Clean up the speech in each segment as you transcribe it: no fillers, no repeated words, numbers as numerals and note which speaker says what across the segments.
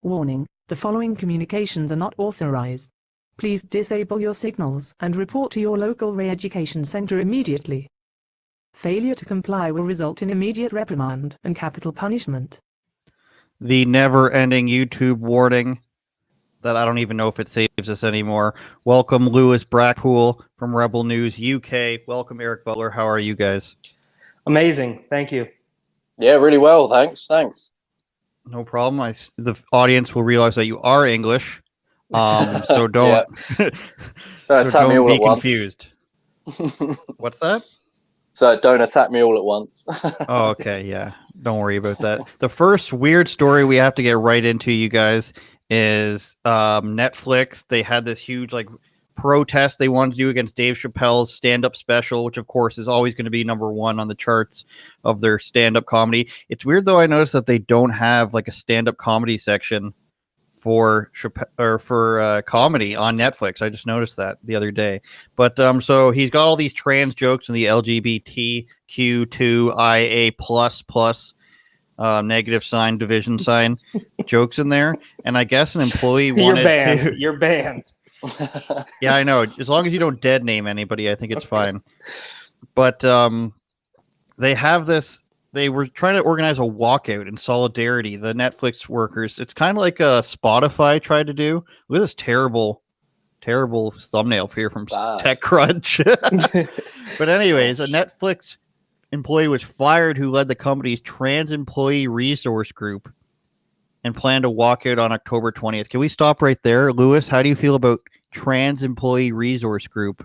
Speaker 1: Warning, the following communications are not authorized. Please disable your signals and report to your local re-education center immediately. Failure to comply will result in immediate reprimand and capital punishment.
Speaker 2: The never-ending YouTube warning that I don't even know if it saves us anymore. Welcome, Lewis Brackpool from Rebel News UK. Welcome, Eric Butler. How are you guys?
Speaker 3: Amazing. Thank you.
Speaker 4: Yeah, really well. Thanks.
Speaker 2: No problem. The audience will realize that you are English, so don't don't be confused. What's that?
Speaker 4: So don't attack me all at once.
Speaker 2: Oh, okay. Yeah. Don't worry about that. The first weird story we have to get right into, you guys, is Netflix. They had this huge protest they wanted to do against Dave Chappelle's stand-up special, which of course is always going to be number one on the charts of their stand-up comedy. It's weird though. I noticed that they don't have a stand-up comedy section for comedy on Netflix. I just noticed that the other day. But so he's got all these trans jokes and the LGBTQ2IA++ negative sign, division sign jokes in there. And I guess an employee wanted
Speaker 3: You're banned.
Speaker 2: Yeah, I know. As long as you don't dead name anybody, I think it's fine. But they have this. They were trying to organize a walkout in solidarity. The Netflix workers. It's kind of like Spotify tried to do. Look at this terrible thumbnail here from TechCrunch. But anyways, a Netflix employee was fired who led the company's trans employee resource group and plan to walk out on October 20th. Can we stop right there? Lewis, how do you feel about trans employee resource group?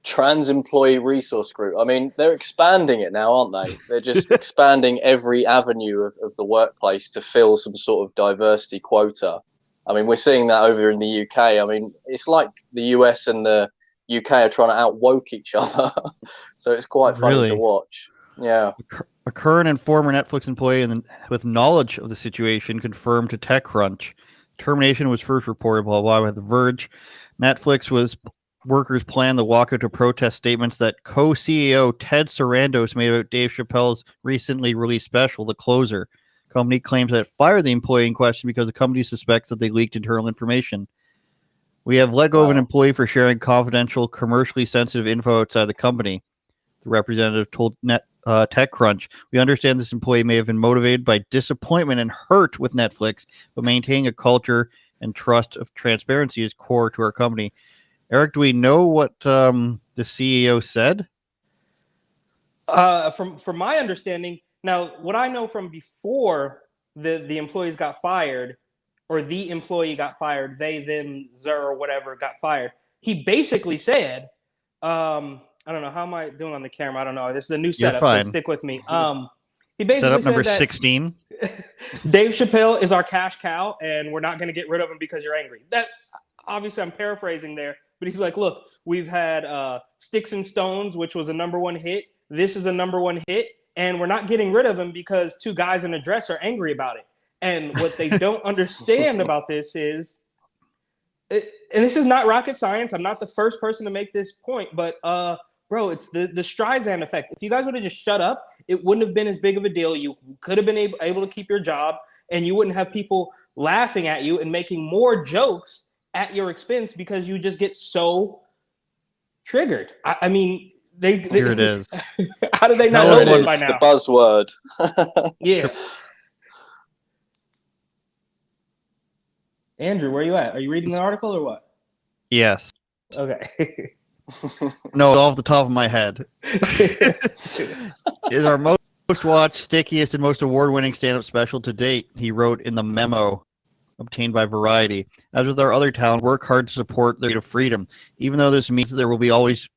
Speaker 4: Trans employee resource group. I mean, they're expanding it now, aren't they? They're just expanding every avenue of the workplace to fill some sort of diversity quota. I mean, we're seeing that over in the UK. I mean, it's like the US and the UK are trying to out-woke each other. So it's quite funny to watch. Yeah.
Speaker 2: A current and former Netflix employee with knowledge of the situation confirmed to TechCrunch. Termination was first reported, blah, blah, by The Verge. Netflix workers planned the walkout to protest statements that co-CEO Ted Sarandos made about Dave Chappelle's recently released special, The Closer. Company claims that it fired the employee in question because the company suspects that they leaked internal information. We have let go of an employee for sharing confidential, commercially sensitive info outside the company, the representative told TechCrunch. We understand this employee may have been motivated by disappointment and hurt with Netflix, but maintaining a culture and trust of transparency is core to our company. Eric, do we know what the CEO said?
Speaker 3: From my understanding, now what I know from before the employees got fired, or the employee got fired, they, them, zer, or whatever got fired. He basically said, I don't know, how am I doing on the camera? I don't know. This is a new setup, so stick with me. He basically
Speaker 2: setup
Speaker 3: said
Speaker 2: number
Speaker 3: that
Speaker 2: 16.
Speaker 3: Dave Chappelle is our cash cow, and we're not going to get rid of him because you're angry. That obviously I'm paraphrasing there, but he's like, look, we've had Sticks and Stones, which was a #1 hit. This is a #1 hit, and we're not getting rid of him because two guys in a dress are angry about it. And what they don't understand about this is, and this is not rocket science. I'm not the first person to make this point, but bro, it's the Streisand effect. If you guys would have just shut up, it wouldn't have been as big of a deal. You could have been able to keep your job, and you wouldn't have people laughing at you and making more jokes at your expense because you just get so triggered. I mean,
Speaker 2: here it is.
Speaker 3: How do they not know this by now?
Speaker 4: The buzzword.
Speaker 3: Yeah. Andrew, where are you at? Are you reading the article or what?
Speaker 2: Yes.
Speaker 3: Okay.
Speaker 2: No, it's off the top of my head. Is our most watched, stickiest, and most award-winning stand-up special to date, he wrote in the memo obtained by Variety. As with our other talent, work hard to support their freedom. Even though this means that there will always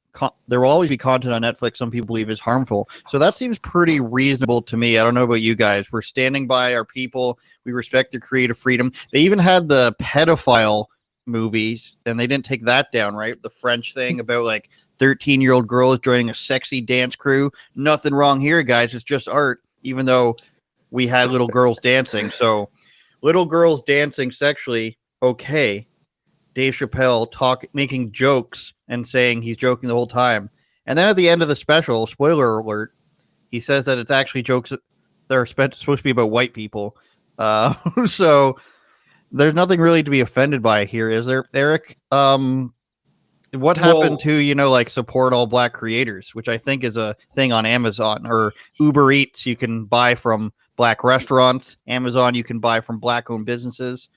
Speaker 2: be content on Netflix some people believe is harmful. So that seems pretty reasonable to me. I don't know about you guys. We're standing by our people. We respect their creative freedom. They even had the pedophile movies, and they didn't take that down, right? The French thing about 13-year-old girls joining a sexy dance crew. Nothing wrong here, guys. It's just art, even though we had little girls dancing. So little girls dancing sexually, okay. Dave Chappelle making jokes and saying he's joking the whole time. And then at the end of the special, spoiler alert, he says that it's actually jokes that are supposed to be about white people. So There's nothing really to be offended by here, is there, Eric? What happened to, like support all black creators, which I think is a thing on Amazon, or Uber Eats, you can buy from black restaurants. Amazon, you can buy from black owned businesses.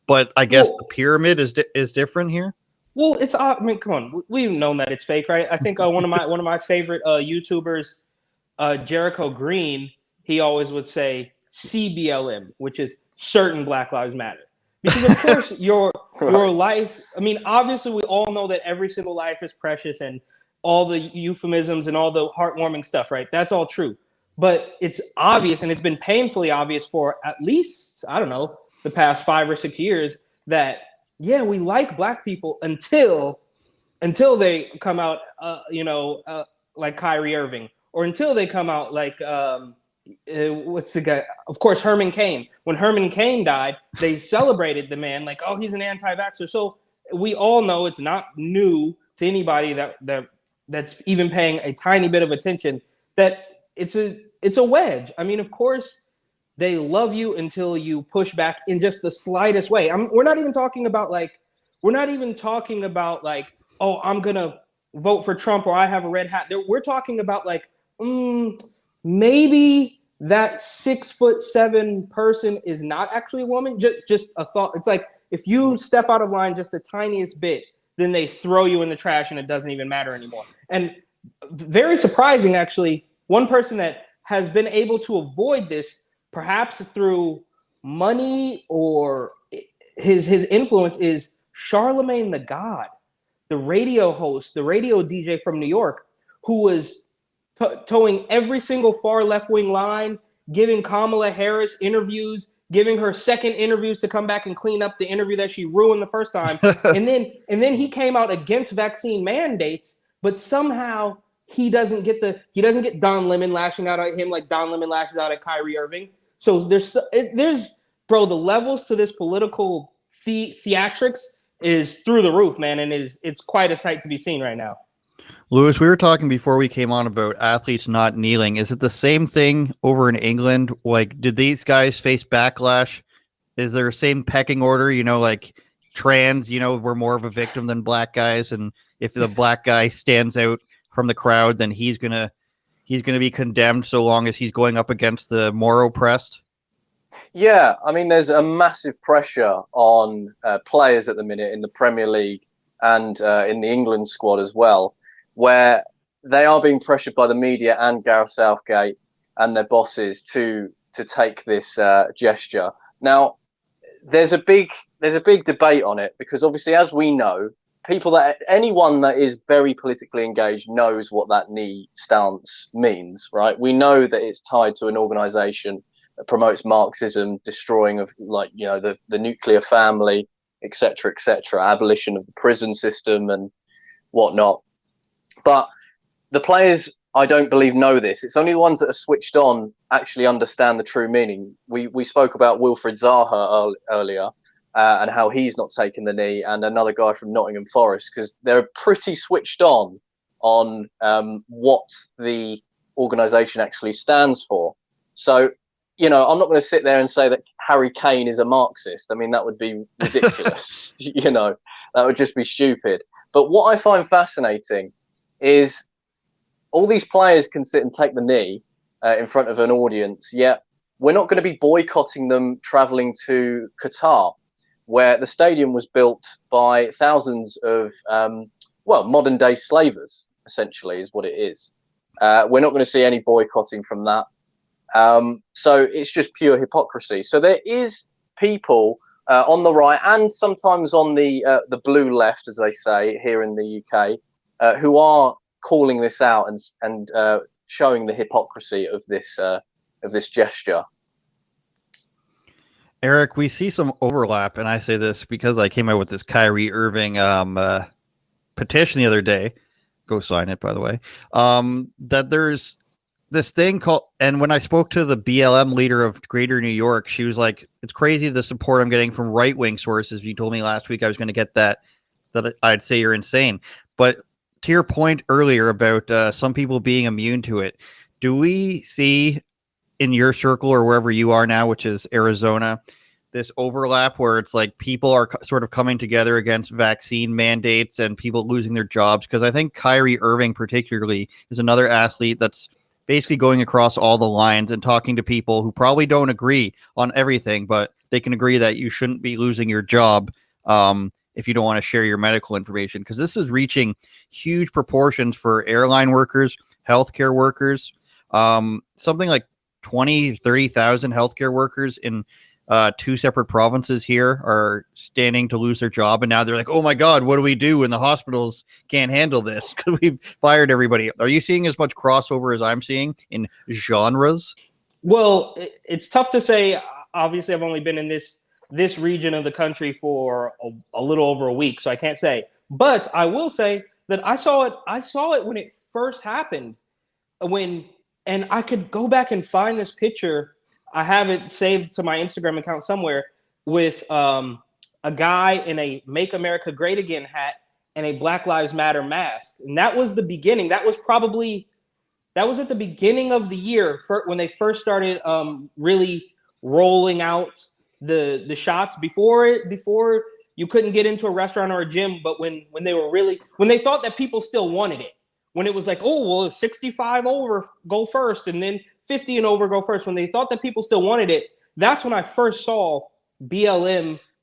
Speaker 2: But I guess the pyramid is different here.
Speaker 3: Well, I mean, come on, we've known that it's fake, right? I think one of my favorite YouTubers, Jericho Green, he always would say CBLM, which is certain Black Lives Matter. Because of course your life, I mean, obviously we all know that every single life is precious and all the euphemisms and all the heartwarming stuff, right? That's all true. But it's obvious, and it's been painfully obvious for at least, I don't know, the past 5 or 6 years that, yeah, we like black people until they come out, like Kyrie Irving, or until they come out like, what's the guy? Of course, Herman Cain. When Herman Cain died, they celebrated the man like, oh, he's an anti-vaxxer. So we all know it's not new to anybody that's even paying a tiny bit of attention that it's a wedge. I mean, of course, they love you until you push back in just the slightest way. We're not even talking about like, oh, I'm gonna vote for Trump or I have a red hat. We're talking about like, maybe that 6'7" person is not actually a woman. Just a thought. It's like if you step out of line just the tiniest bit, then they throw you in the trash and it doesn't even matter anymore. And very surprising, actually, one person that has been able to avoid this, perhaps through money or his influence, is Charlemagne the God, the radio host, the radio DJ from New York, who was towing every single far left-wing line, giving Kamala Harris interviews, giving her second interviews to come back and clean up the interview that she ruined the first time. and then he came out against vaccine mandates, but somehow he doesn't get Don Lemon lashing out at him like Don Lemon lashes out at Kyrie Irving. So there's the levels to this political theatrics is through the roof, man, and it's quite a sight to be seen right now.
Speaker 2: Lewis, we were talking before we came on about athletes not kneeling. Is it the same thing over in England? Like, did these guys face backlash? Is there a same pecking order? Like trans, were more of a victim than black guys, and if the black guy stands out from the crowd, then he's gonna be condemned so long as he's going up against the more oppressed.
Speaker 4: Yeah, I mean, there's a massive pressure on players at the minute in the Premier League and in the England squad as well, where they are being pressured by the media and Gareth Southgate and their bosses to take this gesture. Now, there's a big debate on it because obviously, as we know, anyone that is very politically engaged knows what that knee stance means, right? We know that it's tied to an organization that promotes Marxism, destroying of the nuclear family, etc., abolition of the prison system and whatnot. But the players, I don't believe, know this. It's only the ones that are switched on actually understand the true meaning. We spoke about Wilfried Zaha earlier and how he's not taken the knee, and another guy from Nottingham Forest, because they're pretty switched on what the organisation actually stands for. So, I'm not going to sit there and say that Harry Kane is a Marxist. I mean, that would be ridiculous. That would just be stupid. But what I find fascinating is all these players can sit and take the knee in front of an audience, yet we're not going to be boycotting them traveling to Qatar, where the stadium was built by thousands of, modern day slavers, essentially, is what it is. We're not going to see any boycotting from that. So it's just pure hypocrisy. So there is people on the right and sometimes on the blue left, as they say here in the UK, who are calling this out and showing the hypocrisy of this gesture.
Speaker 2: Eric, we see some overlap, and I say this because I came out with this Kyrie Irving petition the other day. Go sign it, by the way. That there's this thing called, and when I spoke to the BLM leader of Greater New York, she was like, "It's crazy the support I'm getting from right-wing sources. You told me last week I was going to get that I'd say you're insane." But to your point earlier about some people being immune to it, do we see in your circle or wherever you are now, which is Arizona, this overlap where it's like people are sort of coming together against vaccine mandates and people losing their jobs. Because I think Kyrie Irving particularly is another athlete that's basically going across all the lines and talking to people who probably don't agree on everything, but they can agree that you shouldn't be losing your job if you don't want to share your medical information. Because this is reaching huge proportions for airline workers, healthcare workers, something like 30,000 healthcare workers in 2 separate provinces here are standing to lose their job. And now they're like, oh my God, what do we do? And the hospitals can't handle this because we've fired everybody. Are you seeing as much crossover as I'm seeing in genres?
Speaker 3: Well, it's tough to say. Obviously, I've only been in this region of the country for a little over a week, so I can't say. But I will say that I saw it when it first happened. And I could go back and find this picture. I have it saved to my Instagram account somewhere with a guy in a Make America Great Again hat and a Black Lives Matter mask. And that was the beginning. That was at the beginning of the year when they first started really rolling out the shots before you couldn't get into a restaurant or a gym. But when they thought that people still wanted it, when it was like, oh, well, 65 over go first, and then 50 and over go first, when they thought that people still wanted it, that's when I first saw the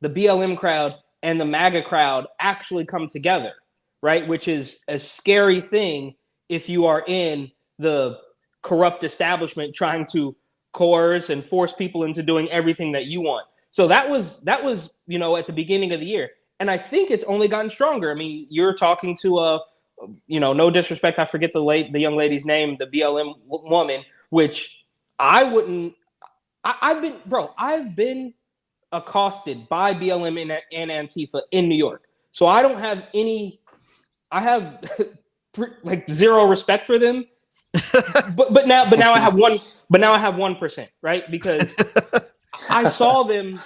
Speaker 3: BLM crowd and the MAGA crowd actually come together, right? Which is a scary thing if you are in the corrupt establishment trying to coerce and force people into doing everything that you want. So that was, at the beginning of the year. And I think it's only gotten stronger. I mean, you're talking to no disrespect, I forget the young lady's name, the BLM woman, which I've been accosted by BLM and Antifa in New York. So I don't have I have like zero respect for them. but now I have 1%, right? Because I saw them,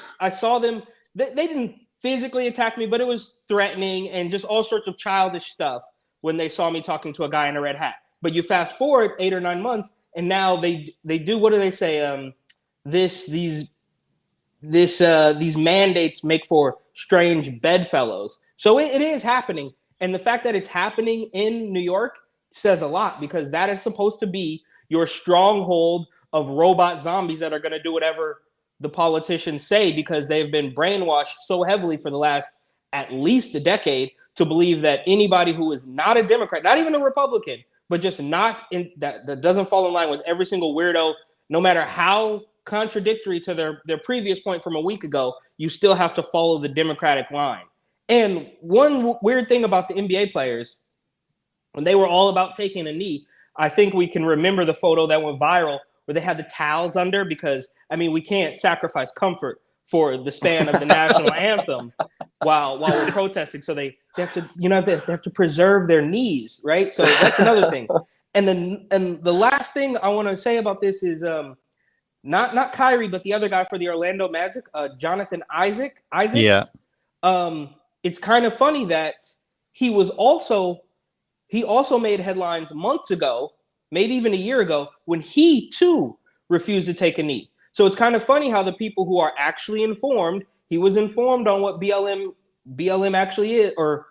Speaker 3: they didn't physically attack me, but it was threatening and just all sorts of childish stuff when they saw me talking to a guy in a red hat. But you fast forward 8 or 9 months, and now they do, what do they say? These mandates make for strange bedfellows. So it is happening. And the fact that it's happening in New York says a lot, because that is supposed to be your stronghold of robot zombies that are going to do whatever the politicians say, because they've been brainwashed so heavily for the last at least a decade to believe that anybody who is not a Democrat, not even a Republican, but just not in that doesn't fall in line with every single weirdo, no matter how contradictory to their previous point from a week ago, you still have to follow the Democratic line. And one weird thing about the NBA players, when they were all about taking a knee, I think we can remember the photo that went viral where they had the towels under, because, I mean, we can't sacrifice comfort for the span of the national anthem while we're protesting. So they have to, they have to preserve their knees, right? So that's another thing. And the last thing I want to say about this is not Kyrie, but the other guy for the Orlando Magic, Jonathan Isaacs.
Speaker 2: Yeah.
Speaker 3: It's kind of funny that he also made headlines months ago, maybe even a year ago, when he too refused to take a knee. So it's kind of funny how the people who are actually informed, he was informed on what BLM actually is, or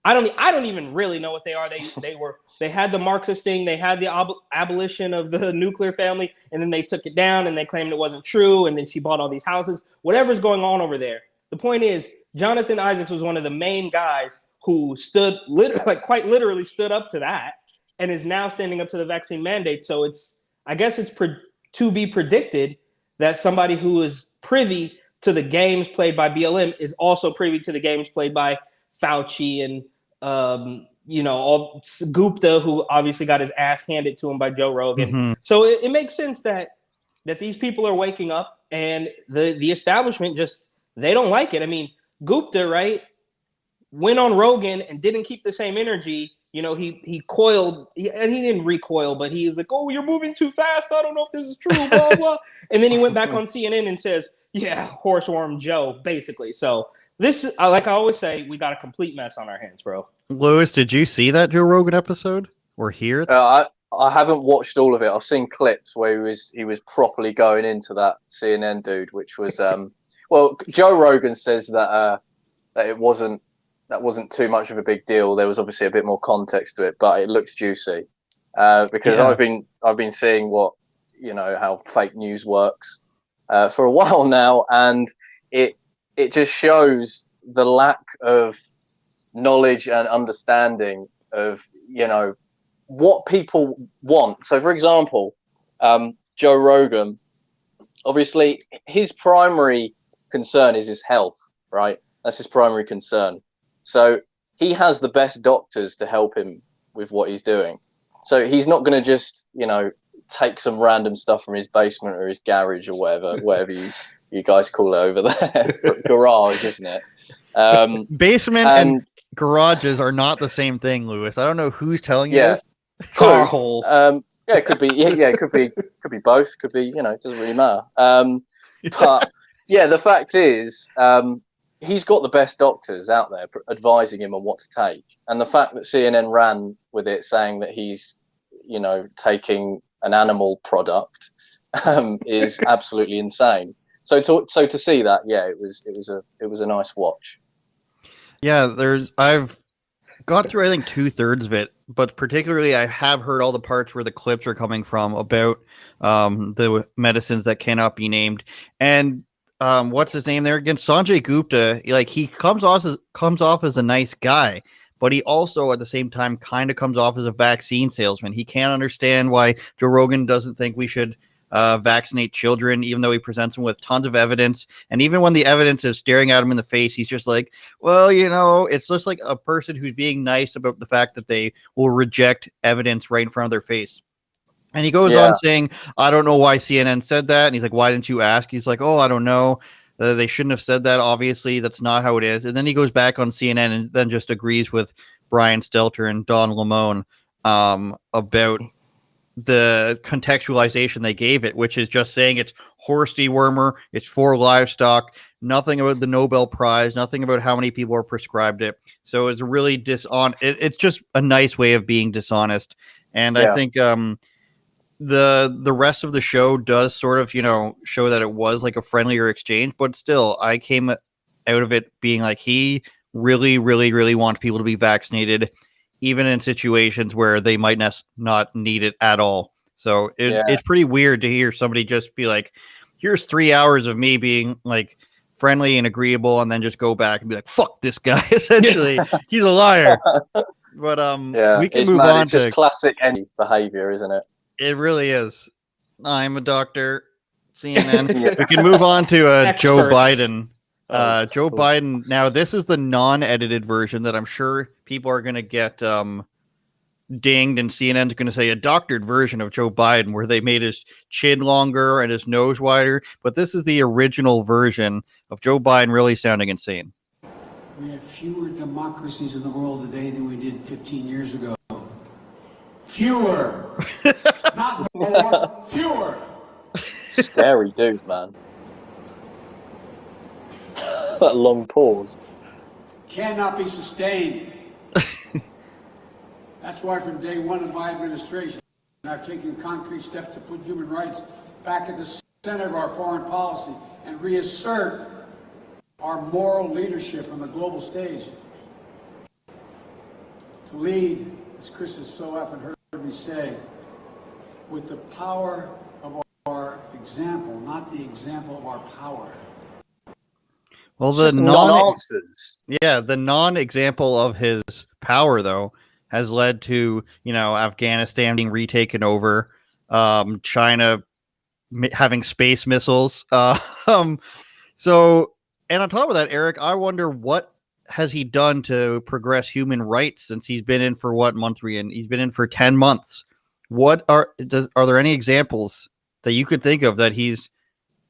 Speaker 3: I don't even really know what they are. They had the Marxist thing, they had the abolition of the nuclear family, and then they took it down and they claimed it wasn't true, and then she bought all these houses. Whatever's going on over there. The point is, Jonathan Isaacs was one of the main guys who quite literally stood up to that, and is now standing up to the vaccine mandate. So I guess it's to be predicted that somebody who is privy to the games played by BLM is also privy to the games played by Fauci and all Gupta, who obviously got his ass handed to him by Joe Rogan.
Speaker 2: Mm-hmm.
Speaker 3: So it makes sense that these people are waking up, and the establishment they don't like it. I mean, Gupta, right, went on Rogan and didn't keep the same energy. He coiled, and he didn't recoil, but he was like, "Oh, you're moving too fast. I don't know if this is true." Blah blah. And then he went back on CNN and says, "Yeah, horseworm Joe," basically. So this, like I always say, we got a complete mess on our hands, bro.
Speaker 2: Lewis, did you see that Joe Rogan episode or hear it?
Speaker 4: I haven't watched all of it. I've seen clips where he was properly going into that CNN dude, which was Well, Joe Rogan says that that wasn't too much of a big deal. There was obviously a bit more context to it, but it looked juicy. Because
Speaker 2: Yeah.
Speaker 4: I've been seeing how fake news works for a while now, and it just shows the lack of knowledge and understanding of what people want. So, for example, Joe Rogan, obviously, his primary concern is his health, right? That's his primary concern. So he has the best doctors to help him with what he's doing. So he's not going to just, take some random stuff from his basement or his garage or whatever you guys call it over there. Garage, isn't it?
Speaker 2: Basement and garages are not the same thing, Lewis. I don't know who's telling you this.
Speaker 3: Car hole.
Speaker 4: Yeah, it could be. Yeah, it could be both. Could be. It doesn't really matter. But yeah, the fact is, he's got the best doctors out there advising him on what to take, and the fact that CNN ran with it saying that he's, taking an animal product, is absolutely insane. So to see that, yeah, it was a nice watch.
Speaker 2: Yeah, I've got through I think 2/3 of it, but particularly I have heard all the parts where the clips are coming from about the medicines that cannot be named. And what's his name there again? Sanjay Gupta. Like, he comes off as a nice guy, but he also at the same time kind of comes off as a vaccine salesman. He can't understand why Joe Rogan doesn't think we should vaccinate children, even though he presents them with tons of evidence. And even when the evidence is staring at him in the face, he's just like, well, it's just like a person who's being nice about the fact that they will reject evidence right in front of their face. And he goes on saying, I don't know why CNN said that. And he's like, why didn't you ask? He's like, oh, I don't know. They shouldn't have said that. Obviously, that's not how it is. And then he goes back on CNN and then just agrees with Brian Stelter and Don Lemon about the contextualization they gave it, which is just saying it's horse dewormer, it's for livestock, nothing about the Nobel Prize, nothing about how many people are prescribed it. So it's really it's just a nice way of being dishonest. And I think the rest of the show does sort of, show that it was like a friendlier exchange, but still I came out of it being like, he really, really, really wants people to be vaccinated, even in situations where they might not need it at all. So it's pretty weird to hear somebody just be like, here's 3 hours of me being like friendly and agreeable, and then just go back and be like, fuck this guy. Essentially, he's a liar. But we can move on. It's
Speaker 4: just classic any behavior, isn't it?
Speaker 2: It really is. I'm a doctor. CNN. We can move on to Joe Biden. Joe Biden. Now, this is the non-edited version that I'm sure people are going to get dinged, and CNN's going to say a doctored version of Joe Biden where they made his chin longer and his nose wider. But this is the original version of Joe Biden really sounding insane.
Speaker 5: We have fewer democracies in the world today than we did 15 years ago. Fewer. Not more, fewer.
Speaker 4: Scary dude, man. That long pause.
Speaker 5: Cannot be sustained. That's why from day one of my administration, I've taken concrete steps to put human rights back at the center of our foreign policy and reassert our moral leadership on the global stage. To lead, as Chris has so often heard me say, with the power of our example, not the example of our power.
Speaker 2: Well, the non-example of his power, though, has led to, Afghanistan being retaken over, China having space missiles. So, and on top of that, Eric, I wonder what has he done to progress human rights since he's been in for what month? He's been in for 10 months. Are there any examples that you could think of that he's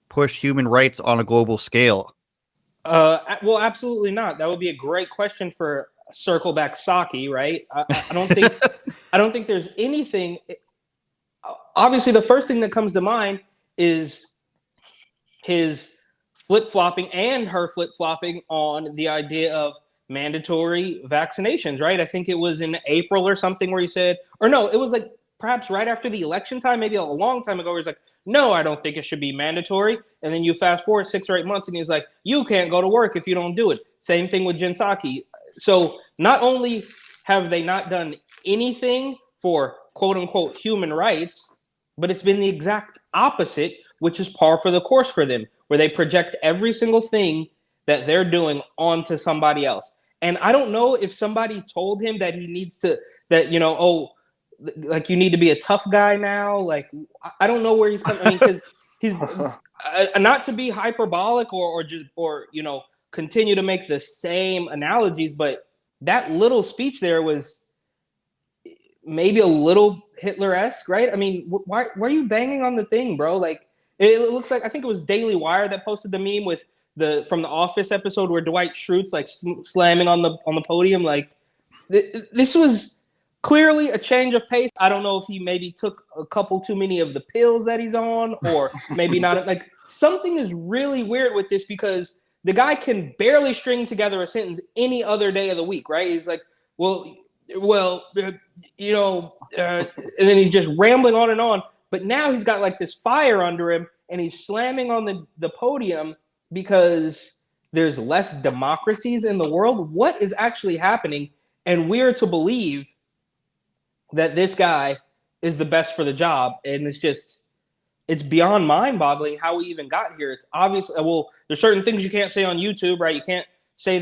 Speaker 2: pushed human rights on a global scale?
Speaker 3: Well, absolutely not. That would be a great question for Circle Back Saki, right? I don't think I don't think there's anything. Obviously, the first thing that comes to mind is his flip-flopping and her flip-flopping on the idea of mandatory vaccinations, right? I think it was in April or something where he said, or no, it was like perhaps right after the election time, maybe a long time ago, where he's like, no, I don't think it should be mandatory. And then you fast forward 6 or 8 months, and he's like, you can't go to work if you don't do it. Same thing with Jen Psaki. So not only have they not done anything for quote unquote human rights, but it's been the exact opposite, which is par for the course for them, where they project every single thing that they're doing onto somebody else. And I don't know if somebody told him that he needs to, that, you know, oh, like you need to be a tough guy now. Like, I don't know where he's coming. I mean, because he's not to be hyperbolic or you know, continue to make the same analogies, but that little speech there was maybe a little Hitler-esque, right? I mean, why are you banging on the thing, bro? Like, it looks like, I think it was Daily Wire that posted the meme with from the Office episode where Dwight Schrute's like slamming on the podium. Like, this was clearly a change of pace. I don't know if he maybe took a couple too many of the pills that he's on, or maybe not. Like, something is really weird with this, because the guy can barely string together a sentence any other day of the week, right? He's like, well, you know, and then he's just rambling on and on. But now he's got like this fire under him, and he's slamming on the podium because there's less democracies in the world. What is actually happening? And we're to believe that this guy is the best for the job. And it's beyond mind-boggling how we even got here. It's obvious. Well, there's certain things you can't say on YouTube, right? You can't say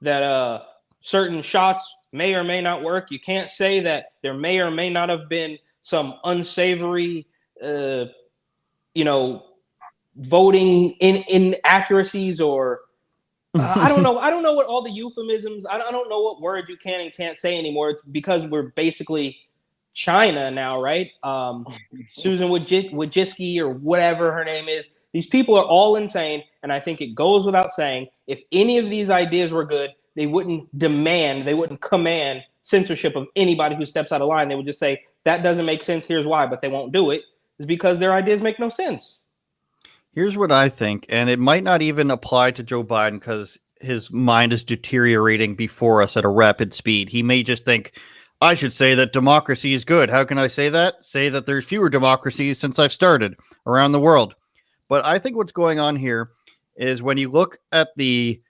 Speaker 3: that certain shots may or may not work. You can't say that there may or may not have been some unsavory, you know, voting inaccuracies, or I don't know. I don't know what all the euphemisms. I don't know what words you can and can't say anymore. It's because we're basically China now, right? Susan Wojcicki or whatever her name is. These people are all insane, and I think it goes without saying, if any of these ideas were good, they wouldn't command censorship of anybody who steps out of line. They would just say, that doesn't make sense, here's why, but they won't do it. It's because their ideas make no sense.
Speaker 2: Here's what I think, and it might not even apply to Joe Biden because his mind is deteriorating before us at a rapid speed. He may just think, I should say that democracy is good. How can I say that? Say that there's fewer democracies since I've started around the world. But I think what's going on here is when you look at the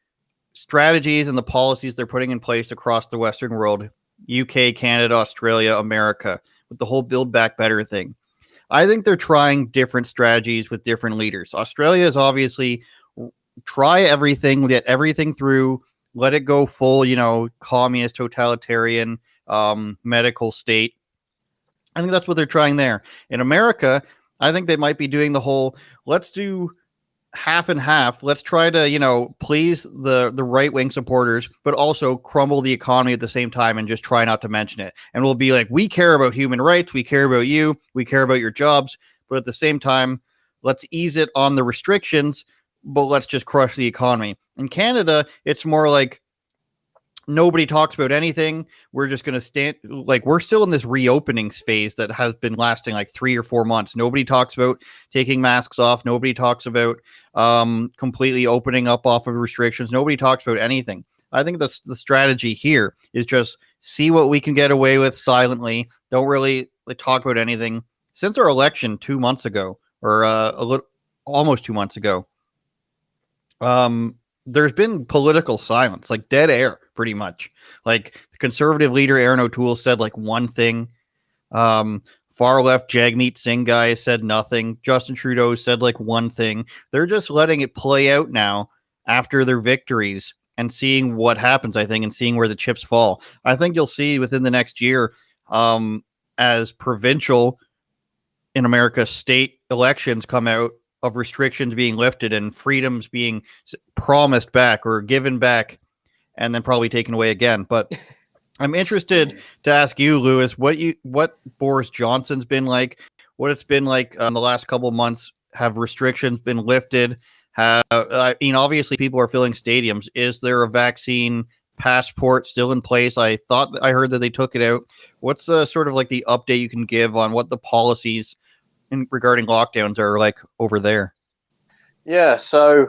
Speaker 2: strategies and the policies they're putting in place across the Western world, UK, Canada, Australia, America, with the whole Build Back Better thing, I think they're trying different strategies with different leaders. Australia is obviously try everything, get everything through, let it go full, you know, communist, totalitarian, medical state. I think that's what they're trying there. In America, I think they might be doing the whole, let's do half and half. Let's try to, you know, please the right-wing supporters, but also crumble the economy at the same time and just try not to mention it. And we'll be like, we care about human rights. We care about you. We care about your jobs. But at the same time, let's ease it on the restrictions, but let's just crush the economy. In Canada, it's more like, nobody talks about anything. We're just going to stand, like, we're still in this reopening phase that has been lasting like 3 or 4 months. Nobody talks about taking masks off. Nobody talks about completely opening up off of restrictions. Nobody talks about anything. I think the strategy here is just see what we can get away with silently. Don't really talk about anything. Since our election 2 months ago, or almost 2 months ago, there's been political silence, like dead air, pretty much. Like the conservative leader Aaron O'Toole said like one thing. Far left Jagmeet Singh guy said nothing. Justin Trudeau said like one thing. They're just letting it play out now after their victories and seeing what happens, I think, and seeing where the chips fall. I think you'll see within the next year, as provincial in America state elections come out, of restrictions being lifted and freedoms being promised back or given back and then probably taken away again. But I'm interested to ask you, Lewis, what Boris Johnson's been like, what it's been like in the last couple of months. Have restrictions been lifted? I mean, obviously people are filling stadiums. Is there a vaccine passport still in place? I heard that they took it out. What's sort of like the update you can give on what the policies regarding lockdowns are like over there?
Speaker 4: Yeah, so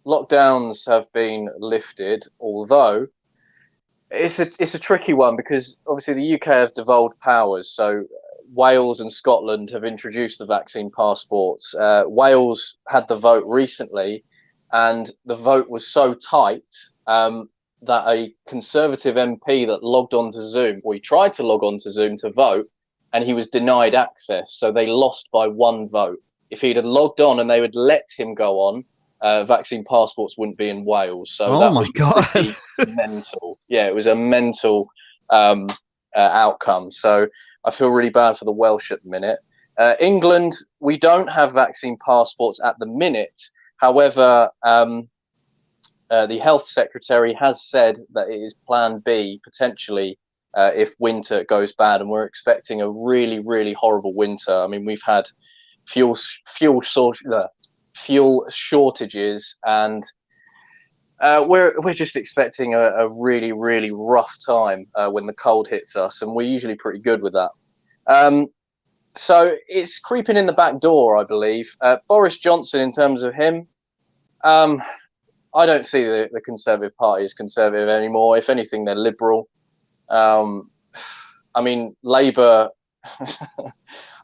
Speaker 4: lockdowns have been lifted, although it's a tricky one because obviously the UK have devolved powers. So Wales and Scotland have introduced the vaccine passports. Wales had the vote recently, and the vote was so tight that a Conservative MP that logged on to Zoom, or he tried to log on to Zoom to vote, and he was denied access. So they lost by one vote. If he'd have logged on and they would let him go on, vaccine passports wouldn't be in Wales. So that was pretty mental. Yeah, it was a mental outcome. So I feel really bad for the Welsh at the minute. England, we don't have vaccine passports at the minute. However, the health secretary has said that it is plan B potentially if winter goes bad, and we're expecting a really, really horrible winter. I mean, we've had fuel shortages, and we're just expecting a really, really rough time when the cold hits us, and we're usually pretty good with that. So it's creeping in the back door, I believe. Boris Johnson, in terms of him, I don't see the Conservative Party as conservative anymore. If anything, they're liberal. I mean, Labour.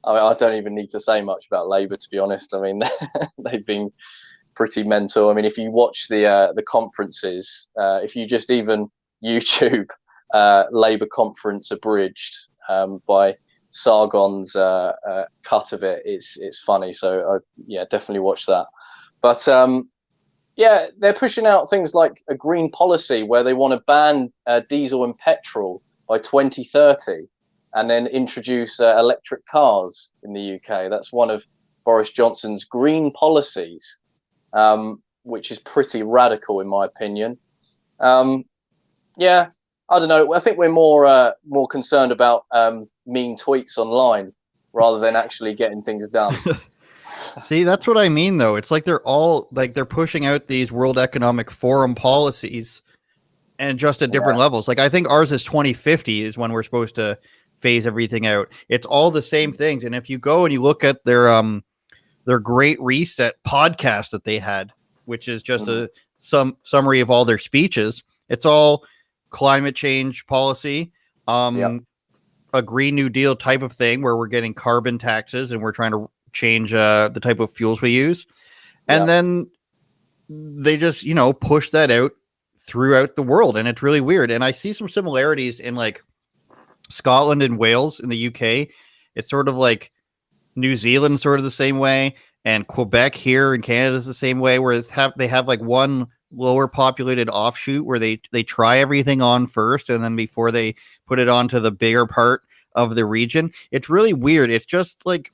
Speaker 4: I don't even need to say much about Labour, to be honest. I mean, they've been pretty mental. I mean, if you watch the conferences, if you just even YouTube Labour conference abridged by Sargon's cut of it, it's funny. So yeah, definitely watch that. But yeah, they're pushing out things like a green policy where they want to ban diesel and petrol by 2030. And then introduce electric cars in the UK. That's one of Boris Johnson's green policies, which is pretty radical in my opinion. Yeah, I don't know. I think we're more concerned about mean tweets online rather than actually getting things done.
Speaker 2: See, that's what I mean, though. It's like they're pushing out these World Economic Forum policies, and just at different levels. Like I think ours is 2050 is when we're supposed to phase everything out. It's all the same things. And if you go and you look at their Great Reset podcast that they had, which is just some summary of all their speeches, it's all climate change policy, a Green New Deal type of thing where we're getting carbon taxes and we're trying to change the type of fuels we use. And then they just, push that out throughout the world. And it's really weird. And I see some similarities in like Scotland and Wales in the UK. It's sort of like New Zealand, sort of the same way, and Quebec here in Canada is the same way, where they have like one lower populated offshoot where they try everything on first, and then before they put it onto the bigger part of the region. It's really weird. It's just like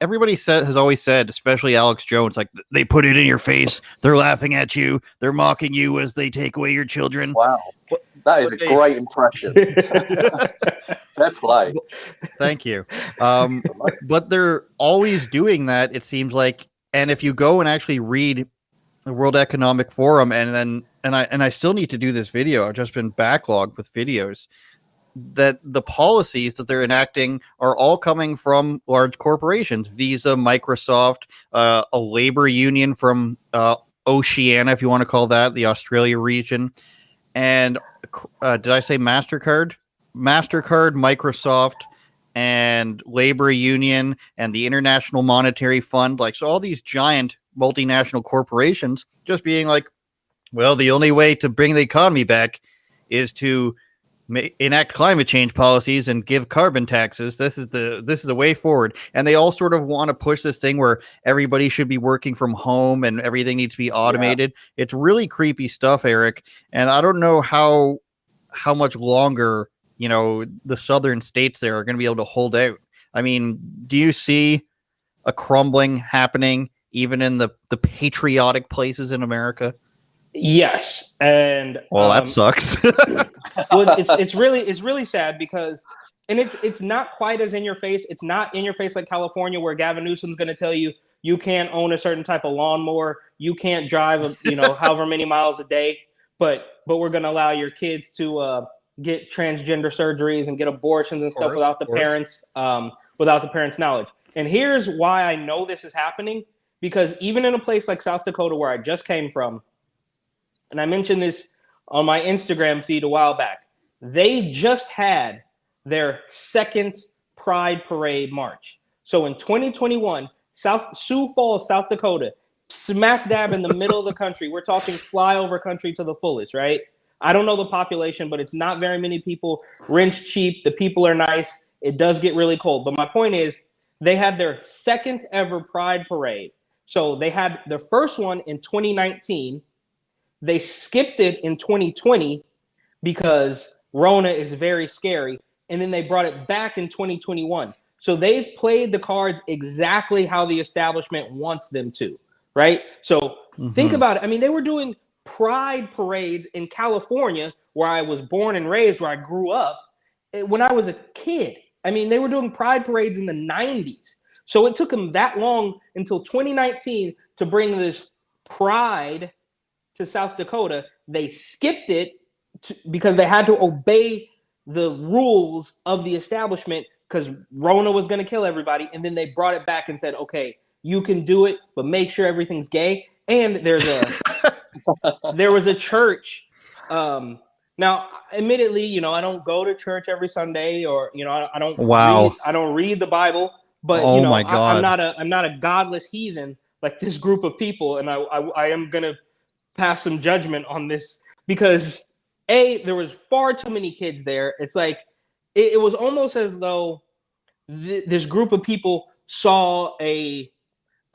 Speaker 2: everybody has always said, especially Alex Jones, like they put it in your face, they're laughing at you, they're mocking you as they take away your children.
Speaker 4: Wow. That is a great impression. Fair play.
Speaker 2: Thank you. But they're always doing that, it seems like. And if you go and actually read the World Economic Forum, and I still need to do this video. I've just been backlogged with videos. That the policies that they're enacting are all coming from large corporations, Visa, Microsoft, a labor union from Oceania, if you want to call that, the Australia region. And did I say MasterCard? MasterCard, Microsoft, and Labor Union, and the International Monetary Fund. Like, so all these giant multinational corporations just being like, well, the only way to bring the economy back is to enact climate change policies and give carbon taxes. This is the way forward. And they all sort of want to push this thing where everybody should be working from home and everything needs to be automated. Yeah. It's really creepy stuff, Eric. And I don't know how much longer, the southern states there are going to be able to hold out. I mean, do you see a crumbling happening even in the patriotic places in America?
Speaker 3: Yes. And
Speaker 2: well, that sucks.
Speaker 3: Well, it's really sad because, and it's not quite as in your face. It's not in your face like California, where Gavin Newsom's going to tell you can't own a certain type of lawnmower, you can't drive, however many miles a day, but we're going to allow your kids to get transgender surgeries and get abortions and stuff without the parents' knowledge. And here's why I know this is happening, because even in a place like South Dakota, where I just came from, and I mentioned this on my Instagram feed a while back, they just had their second Pride Parade march. So in 2021, Sioux Falls, South Dakota, smack dab in the middle of the country. We're talking flyover country to the fullest, right? I don't know the population, but it's not very many people. Rent's cheap. The people are nice. It does get really cold. But my point is, they had their second ever Pride Parade. So they had their first one in 2019. They skipped it in 2020 because Rona is very scary. And then they brought it back in 2021. So they've played the cards exactly how the establishment wants them to, right? So think about it. I mean, they were doing Pride parades in California, where I was born and raised, where I grew up, when I was a kid. I mean, they were doing Pride parades in the 90s. So it took them that long until 2019 to bring this Pride to South Dakota. They skipped it because they had to obey the rules of the establishment because Rona was going to kill everybody. And then they brought it back and said, okay, you can do it, but make sure everything's gay. And there was a church. Now, admittedly, you know, I don't go to church every Sunday, or you know, I don't read the Bible. But you know, I'm not a godless heathen like this group of people, and I am gonna pass some judgment on this because there was far too many kids there. It's like it was almost as though this group of people saw a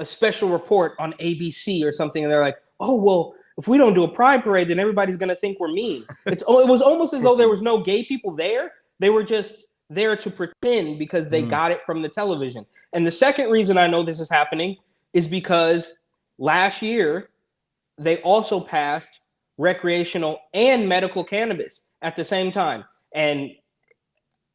Speaker 3: special report on ABC or something, and they're like, oh well, if we don't do a Pride parade, then everybody's gonna think we're mean. It was almost as though there was no gay people there. They were just there to pretend because they got it from the television. And the second reason I know this is happening is because last year they also passed recreational and medical cannabis at the same time. And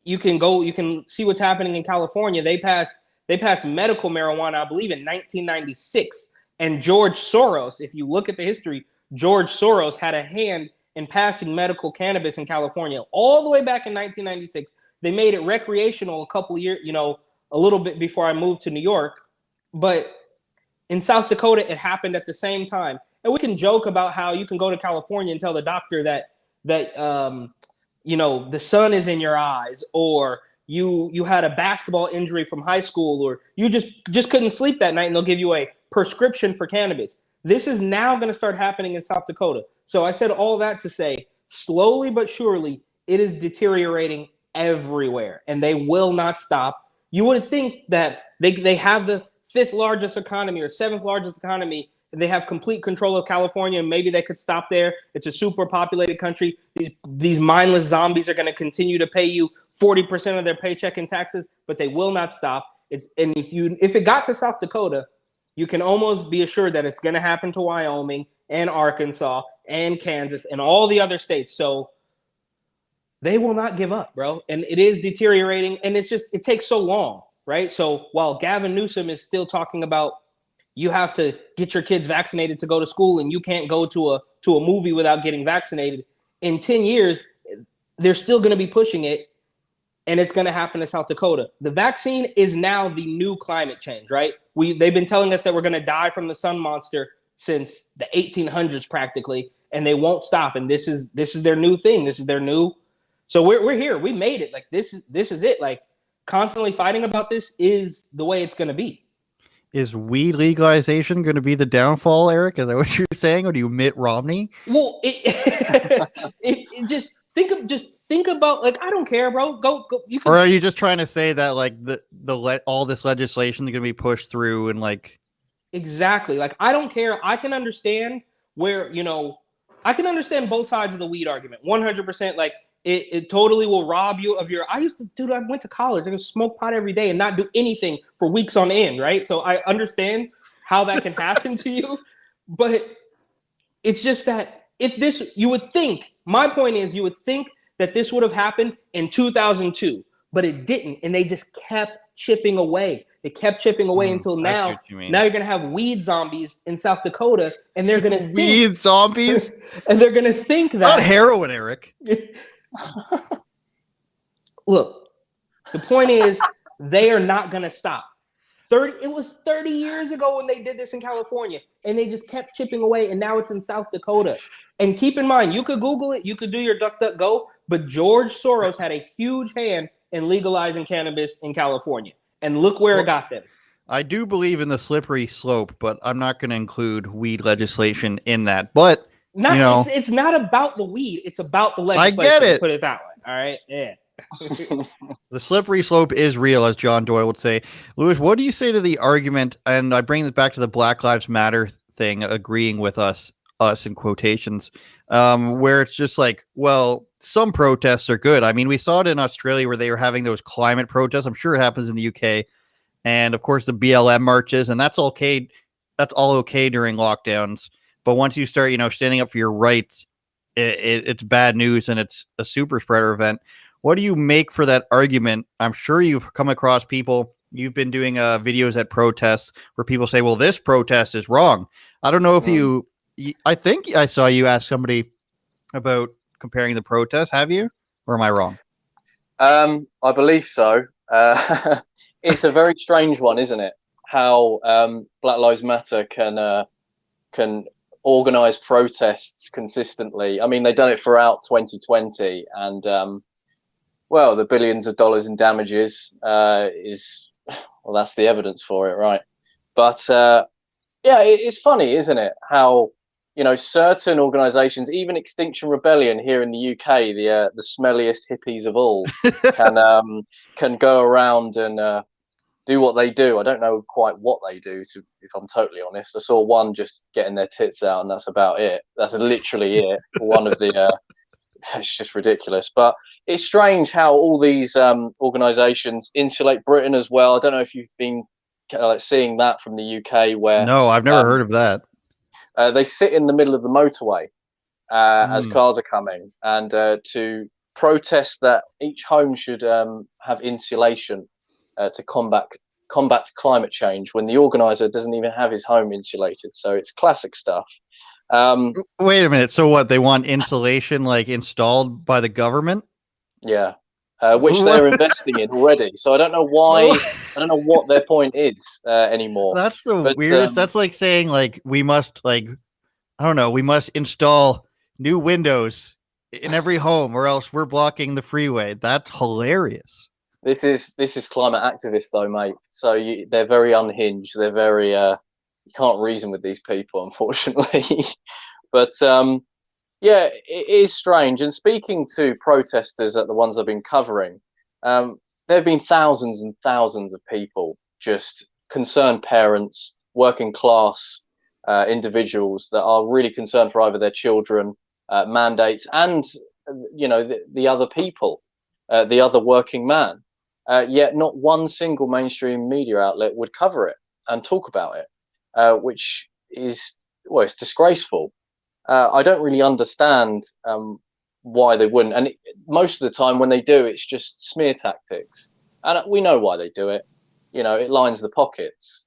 Speaker 3: you can see what's happening in California. They passed medical marijuana, I believe, in 1996. And George Soros, if you look at the history, George Soros had a hand in passing medical cannabis in California all the way back in 1996. They made it recreational a couple of years, you know, a little bit before I moved to New York. But in South Dakota, it happened at the same time. And we can joke about how you can go to California and tell the doctor that you know, the sun is in your eyes, or you had a basketball injury from high school, or you just couldn't sleep that night, and they'll give you a prescription for cannabis. This is now going to start happening in South Dakota. So I said all that to say, slowly but surely, it is deteriorating everywhere, and they will not stop. You would think that they have the 5th largest economy or 7th largest economy, and they have complete control of California, and maybe they could stop there. It's a super populated country. These mindless zombies are going to continue to pay you 40% of their paycheck in taxes, but they will not stop. And if it got to South Dakota, you can almost be assured that it's going to happen to Wyoming and Arkansas and Kansas and all the other states. So they will not give up, bro. And it is deteriorating, and it takes so long, right? So while Gavin Newsom is still talking about you have to get your kids vaccinated to go to school, and you can't go to a movie without getting vaccinated, in 10 years, they're still going to be pushing it, and it's going to happen in South Dakota. The vaccine is now the new climate change, right? They've been telling us that we're going to die from the sun monster since the 1800s practically, and they won't stop. And this is their new thing. This is their new. So we're here. We made it. Like this is it. Like constantly fighting about this is the way it's going to be.
Speaker 2: Is weed legalization going to be the downfall, Eric? Is that what you're saying, or do you Mitt Romney?
Speaker 3: Well, it just think about, like, I don't care, bro. Go.
Speaker 2: Or are you just trying to say that like all this legislation is going to be pushed through and like
Speaker 3: exactly, like I don't care. I can understand where I can understand both sides of the weed argument 100%. Like it totally will rob you of your. I went to college. I could smoke pot every day and not do anything for weeks on end, right? So I understand how that can happen to you, but it's just that you would think that this would have happened in 2002, but it didn't, and they just kept chipping away. They kept chipping away until now. Now you're gonna have weed zombies in South Dakota, and they're gonna
Speaker 2: weed zombies,
Speaker 3: and they're gonna think that
Speaker 2: not heroin, Eric.
Speaker 3: Look, the point is they are not gonna stop. It was 30 years ago when they did this in California, and they just kept chipping away, and now it's in South Dakota. And keep in mind, you could Google it, you could do your DuckDuckGo, but George Soros had a huge hand and legalizing cannabis in California. And look where it got them.
Speaker 2: I do believe in the slippery slope, but I'm not going to include weed legislation in that. But
Speaker 3: it's not about the weed; it's about the legislation.
Speaker 2: I get it.
Speaker 3: To put it that way. All right, yeah.
Speaker 2: The slippery slope is real, as John Doyle would say. Lewis, what do you say to the argument? And I bring this back to the Black Lives Matter thing, agreeing with us in quotations, where it's just like, well, some protests are good. I mean, we saw it in Australia where they were having those climate protests. I'm sure it happens in the UK. And of course, the BLM marches, and that's okay. That's all okay during lockdowns. But once you start, standing up for your rights, it's bad news, and it's a super spreader event. What do you make for that argument? I'm sure you've come across people. You've been doing videos at protests where people say, "Well, this protest is wrong." I don't know if I think I saw you ask somebody about comparing the protests. Have you, or am I wrong?
Speaker 4: I believe so. It's a very strange one, isn't it? How Black Lives Matter can organize protests consistently. I mean, they've done it throughout 2020, and the billions of dollars in damages that's the evidence for it, right? But it's funny, isn't it? How certain organizations, even Extinction Rebellion here in the UK, the smelliest hippies of all, can go around and do what they do. I don't know quite what they do, if I'm totally honest. I saw one just getting their tits out, and that's about it. That's literally it. One of the it's just ridiculous. But it's strange how all these organizations insulate Britain as well. I don't know if you've been seeing that from the UK, where
Speaker 2: no, I've never heard of that.
Speaker 4: They sit in the middle of the motorway as cars are coming, and to protest that each home should have insulation to combat climate change, when the organizer doesn't even have his home insulated. So it's classic stuff.
Speaker 2: Wait a minute. So what? They want insulation installed by the government?
Speaker 4: Yeah. Which they're investing in already. So I don't know why. I don't know what their point is anymore.
Speaker 2: That's the weirdest. That's like saying we must I don't know. We must install new windows in every home, or else we're blocking the freeway. That's hilarious.
Speaker 4: This is climate activists, though, mate. So they're very unhinged. They're very you can't reason with these people, unfortunately. But it is strange. And speaking to protesters, the ones I've been covering, there have been thousands and thousands of people, just concerned parents, working class individuals that are really concerned for either their children, mandates, and the other people, the other working man. Yet not one single mainstream media outlet would cover it and talk about it, which is, it's disgraceful. I don't really understand why they wouldn't. And most of the time when they do, it's just smear tactics. And we know why they do it. It lines the pockets,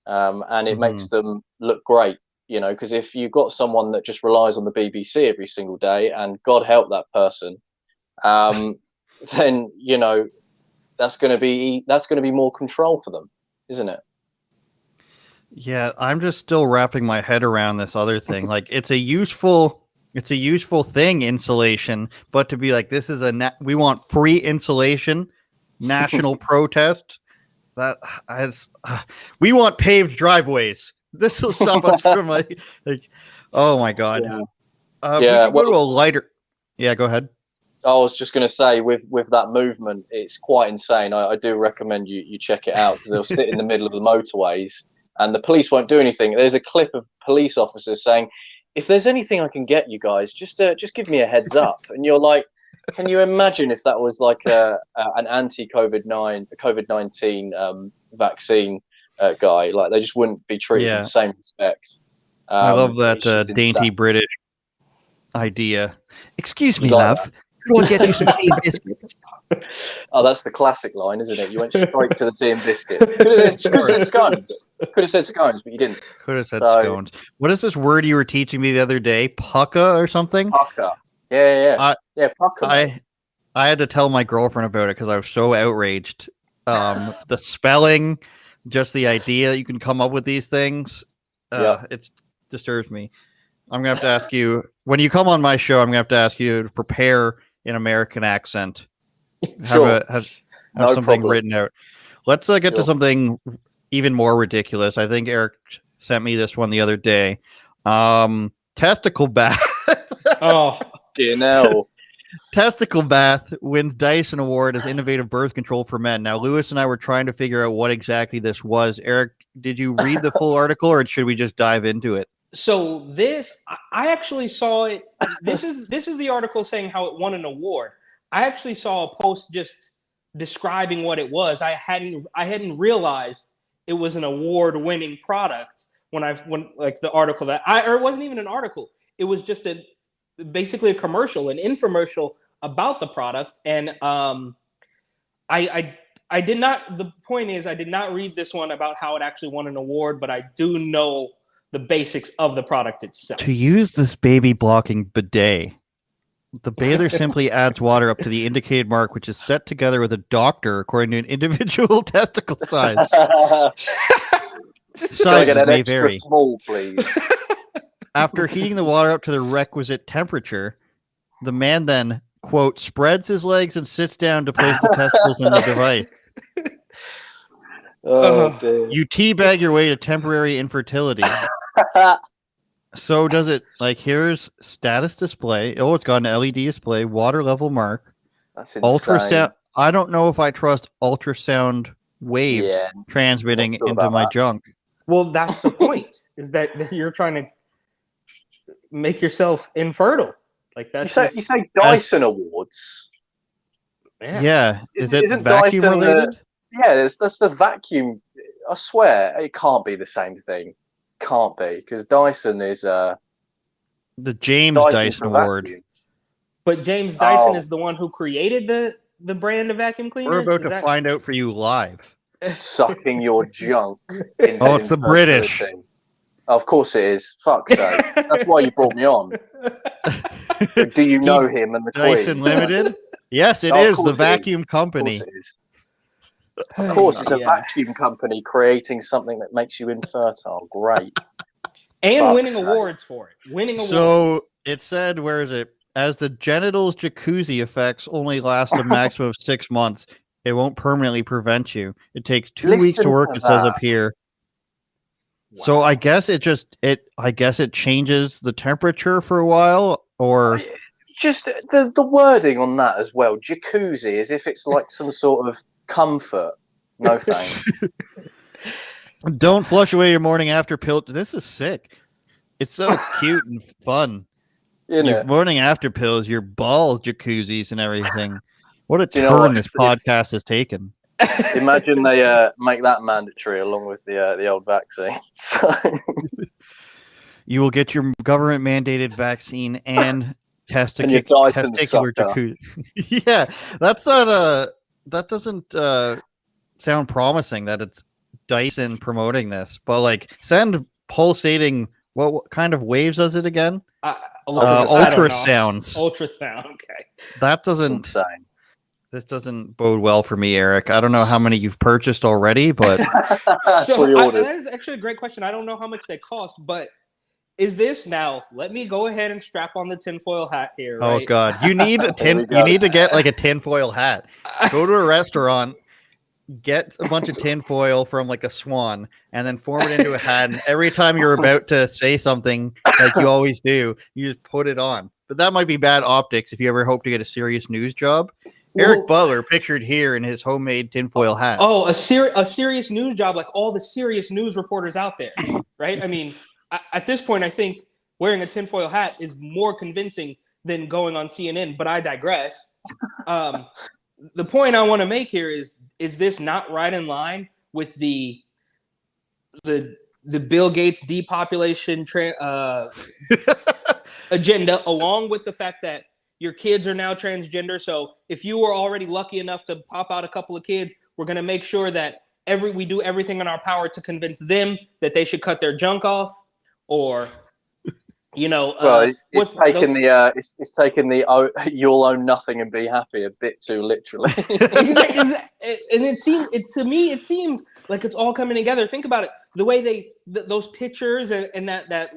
Speaker 4: and it makes them look great, because if you've got someone that just relies on the BBC every single day, and God help that person, then, that's going to be more control for them, isn't it?
Speaker 2: Yeah, I'm just still wrapping my head around this other thing. It's a useful thing, insulation, but to be this is we want free insulation, national protest. We want paved driveways. This will stop us from oh my God.
Speaker 4: Yeah.
Speaker 2: Go to a lighter. Yeah, go ahead.
Speaker 4: I was just going to say, with that movement, it's quite insane. I do recommend you check it out, because they'll sit in the middle of the motorways and the police won't do anything. There's a clip of police officers saying, "If there's anything I can get you guys, just give me a heads up." And you're like, can you imagine if that was an COVID-19 vaccine guy? They just wouldn't be treated with the same respect.
Speaker 2: I love that dainty British idea. Excuse me, love. We'll get you some tea and biscuits.
Speaker 4: Oh, that's the classic line, isn't it? You went straight to the tea and biscuits. Could have said scones. Could have said scones, but you didn't.
Speaker 2: Could have said scones. What is this word you were teaching me the other day? Pucka or something?
Speaker 4: Pucka. Yeah, pucka.
Speaker 2: I had to tell my girlfriend about it because I was so outraged. The spelling, just the idea that you can come up with these things, it disturbs me. I'm going to have to ask you, when you come on my show, I'm going to have to ask you to prepare an American accent.
Speaker 4: Sure.
Speaker 2: have
Speaker 4: No
Speaker 2: something
Speaker 4: problem.
Speaker 2: written out. Let's get to
Speaker 4: Sure.
Speaker 2: something even more ridiculous. I think Eric sent me this one the other day. Testicle bath.
Speaker 3: Oh,
Speaker 4: No.
Speaker 2: Testicle bath wins Dyson Award as innovative birth control for men. Now, Lewis and I were trying to figure out what exactly this was. Eric, did you read the full article, or should we just dive into it?
Speaker 3: so I actually saw it. This is the article saying how it won an award. I actually saw a post just describing what it was. I hadn't realized it was an award-winning product when like the article or it wasn't even an article. It was just basically a commercial, an infomercial about the product. And I did not. The point is, I did not read this one about how it actually won an award, but I do know the basics of the product itself.
Speaker 2: To use this baby blocking bidet, the bather simply adds water up to the indicated mark, which is set together with a doctor according to an individual testicle size.
Speaker 4: Can I get an
Speaker 2: may
Speaker 4: extra
Speaker 2: vary.
Speaker 4: small, please?
Speaker 2: After heating the water up to the requisite temperature, the man then, quote, spreads his legs and sits down to place the testicles in the device.
Speaker 4: Oh, dear.
Speaker 2: You teabag your way to temporary infertility. So does it, like, here's status display. Oh, it's got an LED display, water level mark,
Speaker 4: That's insane.
Speaker 2: ultrasound. I don't know if I trust ultrasound waves
Speaker 4: Yeah,
Speaker 2: transmitting
Speaker 4: not sure
Speaker 2: into
Speaker 4: about
Speaker 2: my
Speaker 4: that.
Speaker 2: junk.
Speaker 3: Well, that's the point. Is that you're trying to make yourself infertile? Like
Speaker 4: You
Speaker 3: that's
Speaker 4: say Dyson Awards.
Speaker 2: Yeah. Is it
Speaker 4: Isn't
Speaker 2: vacuum
Speaker 4: Dyson
Speaker 2: related?
Speaker 4: Yeah, that's the vacuum. I swear it can't be the same thing. Can't be, because Dyson is
Speaker 2: The James
Speaker 4: Dyson
Speaker 2: Dyson
Speaker 4: for
Speaker 2: Award.
Speaker 4: vacuums.
Speaker 3: But James Dyson
Speaker 4: Oh.
Speaker 3: is the one who created the brand of vacuum cleaners.
Speaker 2: We're about
Speaker 3: Is
Speaker 2: to find out for you live.
Speaker 4: Sucking your junk. Into
Speaker 2: Oh, it's the British.
Speaker 4: infertility. Of course it is. Fuck's sake. That's why you brought me on. Do you know him and the
Speaker 2: Dyson
Speaker 4: Queen?
Speaker 2: Limited? Yes, it
Speaker 4: Oh, of
Speaker 2: is.
Speaker 4: course
Speaker 2: The
Speaker 4: it is.
Speaker 2: vacuum
Speaker 4: Of
Speaker 2: company.
Speaker 4: course it is. Of course, it's a
Speaker 3: Yeah.
Speaker 4: vacuum company creating something that makes you infertile. Great.
Speaker 3: And
Speaker 4: Fuck's
Speaker 3: winning
Speaker 4: sake.
Speaker 3: awards for it. Winning awards.
Speaker 2: So it said, where is it? As the genitals jacuzzi effects only last a maximum of 6 months, it won't permanently prevent you. It takes 2 weeks to
Speaker 4: Listen
Speaker 2: work,
Speaker 4: to
Speaker 2: it says
Speaker 4: that.
Speaker 2: up here. So I guess it changes the temperature for a while, or
Speaker 4: Just the wording on that as well. Jacuzzi, as if it's like some sort of comfort. No thanks.
Speaker 2: don't flush away your morning after pill. This is sick. It's so cute and fun.
Speaker 4: You
Speaker 2: Your
Speaker 4: know,
Speaker 2: morning after pills, your balls, jacuzzis, and everything. What a
Speaker 4: Do you know
Speaker 2: turn
Speaker 4: what?
Speaker 2: this podcast has taken.
Speaker 4: imagine they make that mandatory along with the old vaccine. So
Speaker 2: You will get your government mandated vaccine and
Speaker 4: And your Dyson
Speaker 2: testicular
Speaker 4: sucker.
Speaker 2: jacuzzi. Yeah, that's not that doesn't sound promising that it's Dyson promoting this, but like send pulsating. What kind of waves does it again? Ultrasounds.
Speaker 3: Ultrasound. Okay.
Speaker 2: That doesn't.
Speaker 4: insane.
Speaker 2: This doesn't bode well for me, Eric. I don't know how many you've purchased already, but
Speaker 3: So
Speaker 4: Pre-ordered.
Speaker 3: that is actually a great question. I don't know how much they cost, but is this now? Let me go ahead and strap on the tinfoil hat here.
Speaker 2: oh
Speaker 3: Right?
Speaker 2: god, you need a
Speaker 4: Here
Speaker 2: tin.
Speaker 4: we
Speaker 2: You
Speaker 4: go.
Speaker 2: need to get like a tinfoil hat. Go to a restaurant, get a bunch of tinfoil from like a swan, and then form it into a hat. And every time you're about to say something, like you always do, you just put it on. But that might be bad optics if you ever hope to get a serious news job. Eric
Speaker 3: Well-
Speaker 2: Butler, pictured here in his homemade tinfoil hat.
Speaker 3: Oh, a serious news job, like all the serious news reporters out there, right? I mean, at this point, I think wearing a tinfoil hat is more convincing than going on CNN. But I digress. The point I want to make here is this not right in line with the Bill Gates depopulation agenda, along with the fact that your kids are now transgender. So if you were already lucky enough to pop out a couple of kids, we're going to make sure that we do everything in our power to convince them that they should cut their junk off, or
Speaker 4: Well, it's taken the you'll own nothing and be happy a bit too literally.
Speaker 3: And it seems like it's all coming together. Think about it. The way those pictures and that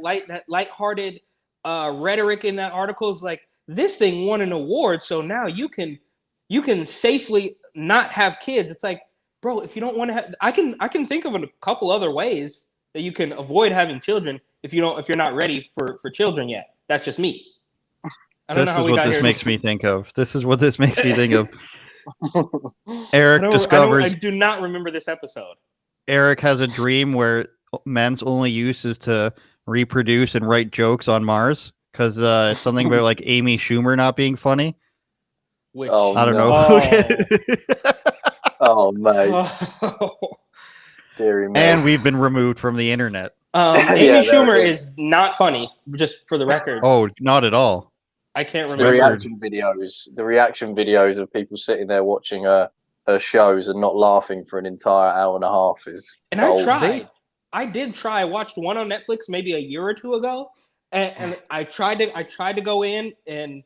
Speaker 3: lighthearted rhetoric in that article is like, this thing won an award, so now you can safely not have kids. It's like, bro, if you don't want to have, I can think of a couple other ways that you can avoid having children if you're not ready for children yet. That's just me. I don't know how we got here.
Speaker 2: This is what this makes me think of. This is what this makes me think of. Eric discovers.
Speaker 3: I do not remember this episode.
Speaker 2: Eric has a dream where men's only use is to reproduce and write jokes on Mars because it's something about like Amy Schumer not being funny.
Speaker 3: Which,
Speaker 2: I don't know.
Speaker 4: Oh, mate. Deary me.
Speaker 2: And we've been removed from the internet.
Speaker 3: Amy Schumer is not funny, just for the record.
Speaker 2: Oh, not at all.
Speaker 3: I can't remember.
Speaker 4: The reaction videos of people sitting there watching her shows and not laughing for an entire hour and a half is.
Speaker 3: And I tried. I did try. I watched one on Netflix maybe a year or two ago, and I tried to go in and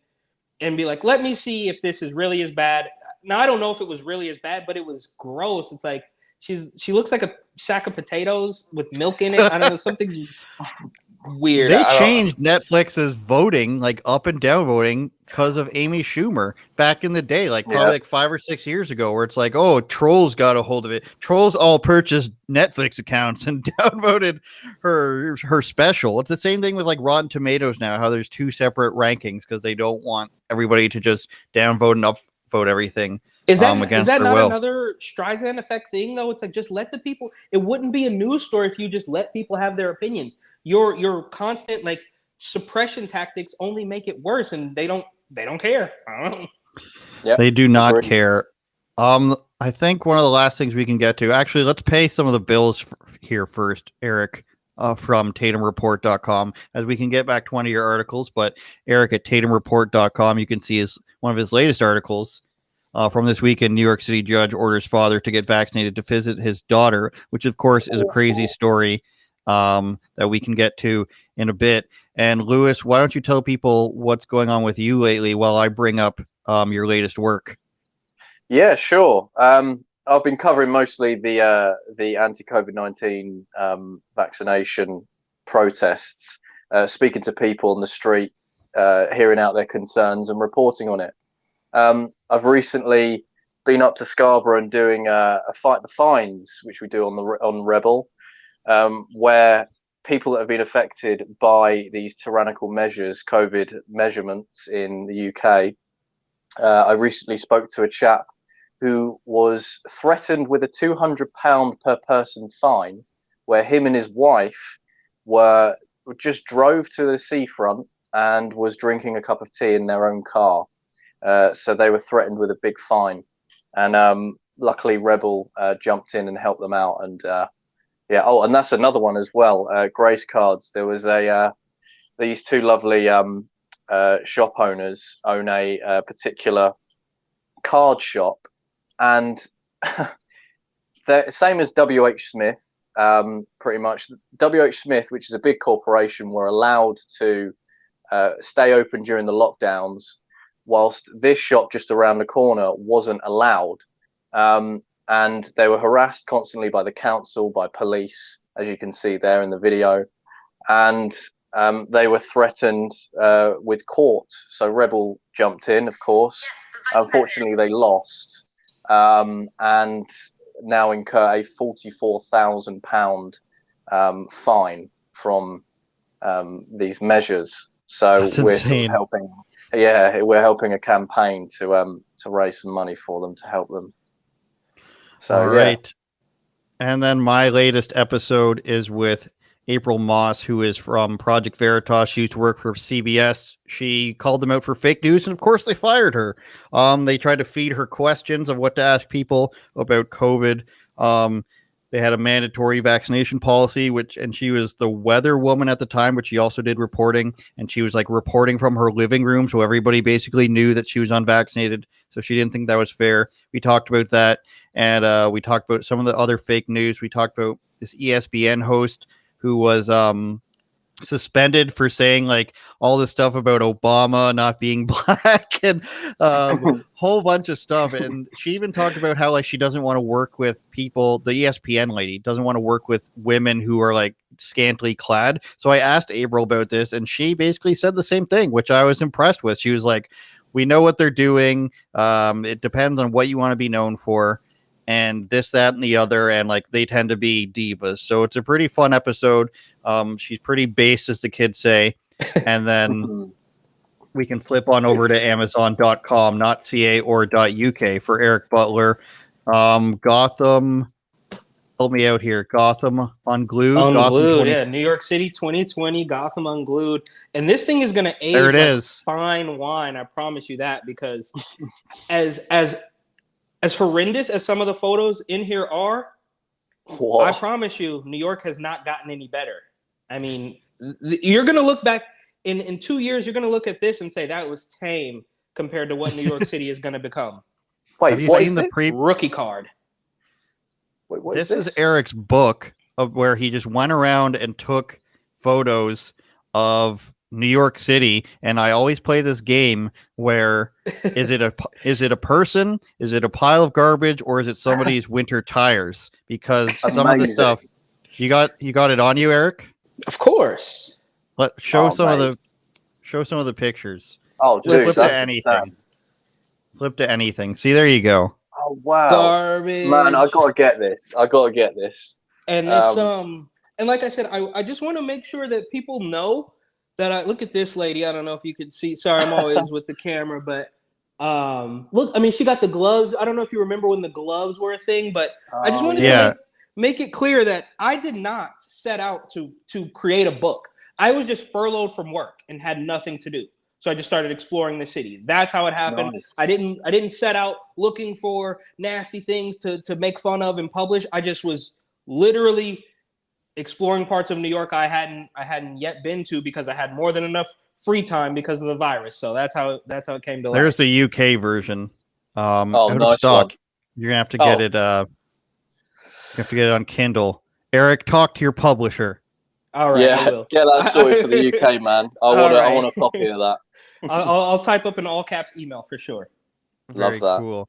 Speaker 3: be like, let me see if this is really as bad. Now I don't know if it was really as bad, but it was gross. It's like she looks like a sack of potatoes with milk in it. I don't know, something weird.
Speaker 2: They changed Netflix's voting, like up and down voting, because of Amy Schumer back in the day, like probably like 5 or 6 years ago, where it's like, oh, trolls got a hold of it. Trolls all purchased Netflix accounts and downvoted her special. It's the same thing with like Rotten Tomatoes now, how there's 2 separate rankings because they don't want everybody to just downvote and upvote everything.
Speaker 3: Is that not
Speaker 2: will.
Speaker 3: Another Streisand effect thing though? It's like, just let the people. It wouldn't be a news story if you just let people have their opinions. Your constant like suppression tactics only make it worse, and they don't care. I don't know.
Speaker 4: Yep.
Speaker 2: They do not care. I think one of the last things we can get to, actually, let's pay some of the bills here first, Eric, from TatumReport.com, as we can get back to one of your articles. But Eric at TatumReport.com, you can see one of his latest articles. From this weekend, New York City judge orders father to get vaccinated to visit his daughter, which of course is a crazy story that we can get to in a bit. And Lewis, why don't you tell people what's going on with you lately while I bring up your latest work?
Speaker 4: Yeah, sure. I've been covering mostly the anti-COVID-19 vaccination protests, speaking to people on the street, hearing out their concerns and reporting on it. I've recently been up to Scarborough and doing a Fight the Fines, which we do on Rebel, where people that have been affected by these tyrannical measures, COVID measurements in the UK. I recently spoke to a chap who was threatened with a £200 per person fine, where him and his wife just drove to the seafront and was drinking a cup of tea in their own car. So they were threatened with a big fine, and luckily Rebel jumped in and helped them out. And and that's another one as well. Grace cards. There was these 2 lovely shop owners own a particular card shop, and they're same as WH Smith. Pretty much, WH Smith, which is a big corporation, were allowed to stay open during the lockdowns, whilst this shop just around the corner wasn't allowed. And they were harassed constantly by the council, by police, as you can see there in the video. And they were threatened with court. So Rebel jumped in, of course. Unfortunately, they lost, and now incur a £44,000 fine from these measures. So
Speaker 2: That's
Speaker 4: we're
Speaker 2: insane.
Speaker 4: sort of helping. Yeah, we're helping a campaign to raise some money for them to help them. So
Speaker 2: all right. And then my latest episode is with April Moss, who is from Project Veritas. She used to work for CBS. She called them out for fake news, and of course they fired her. They tried to feed her questions of what to ask people about COVID. They had a mandatory vaccination policy, and she was the weather woman at the time, but she also did reporting, and she was like reporting from her living room, so everybody basically knew that she was unvaccinated. So she didn't think that was fair. We talked about that, and we talked about some of the other fake news. We talked about this ESPN host who was suspended for saying like all this stuff about Obama not being black and whole bunch of stuff. And she even talked about how like she doesn't want to work with people. The ESPN lady doesn't want to work with women who are like scantily clad. So I asked April about this, and she basically said the same thing, which I was impressed with. She was like, we know what they're doing. It depends on what you want to be known for, and this, that, and the other, and like they tend to be divas. So it's a pretty fun episode. She's pretty base, as the kids say, and then we can flip on over to Amazon.com, not .ca or .uk for Eric Butler. Gotham. Help me out here. Gotham Unglued.
Speaker 3: Unglued, yeah. New York City 2020, Gotham Unglued. And this thing is going to age
Speaker 2: there it
Speaker 3: like
Speaker 2: is.
Speaker 3: Fine wine. I promise you that, because as horrendous as some of the photos in here are,
Speaker 4: Whoa.
Speaker 3: I promise you, New York has not gotten any better. I mean, you're going to look back in 2 years, you're going to look at this and say that was tame compared to what New York City is going to become.
Speaker 4: Wait,
Speaker 2: have you seen the
Speaker 3: rookie card?
Speaker 4: Wait, what
Speaker 2: this
Speaker 4: is
Speaker 2: is Eric's book of where he just went around and took photos of New York City, and I always play this game where is it a person, is it a pile of garbage, or is it somebody's winter tires? Because some of the stuff you got it on you, Eric.
Speaker 3: Of course.
Speaker 2: Show some of the pictures.
Speaker 4: Oh, dude,
Speaker 2: flip to anything. Flip to anything. See, there you go.
Speaker 4: Oh wow,
Speaker 3: garbage,
Speaker 4: man! I gotta get this.
Speaker 3: And this, and like I said, I just want to make sure that people know that I look at this lady. I don't know if you could see. Sorry, I'm always with the camera, but look. I mean, she got the gloves. I don't know if you remember when the gloves were a thing, but I just wanted to make it clear that I did not set out to create a book. I was just furloughed from work and had nothing to do. So I just started exploring the city. That's how it happened. Nice. I didn't set out looking for nasty things to make fun of and publish. I just was literally exploring parts of New York I hadn't yet been to, because I had more than enough free time because of the virus. So that's how it came to life.
Speaker 2: There's the UK version. Out of
Speaker 4: nice
Speaker 2: stock.
Speaker 4: One.
Speaker 2: You're gonna have to get it. You have to get it on Kindle. Eric, talk to your publisher.
Speaker 3: All right.
Speaker 4: Yeah, get that sorted for the UK, man. I want a copy of that.
Speaker 3: I'll type up an all caps email for sure.
Speaker 2: Very cool.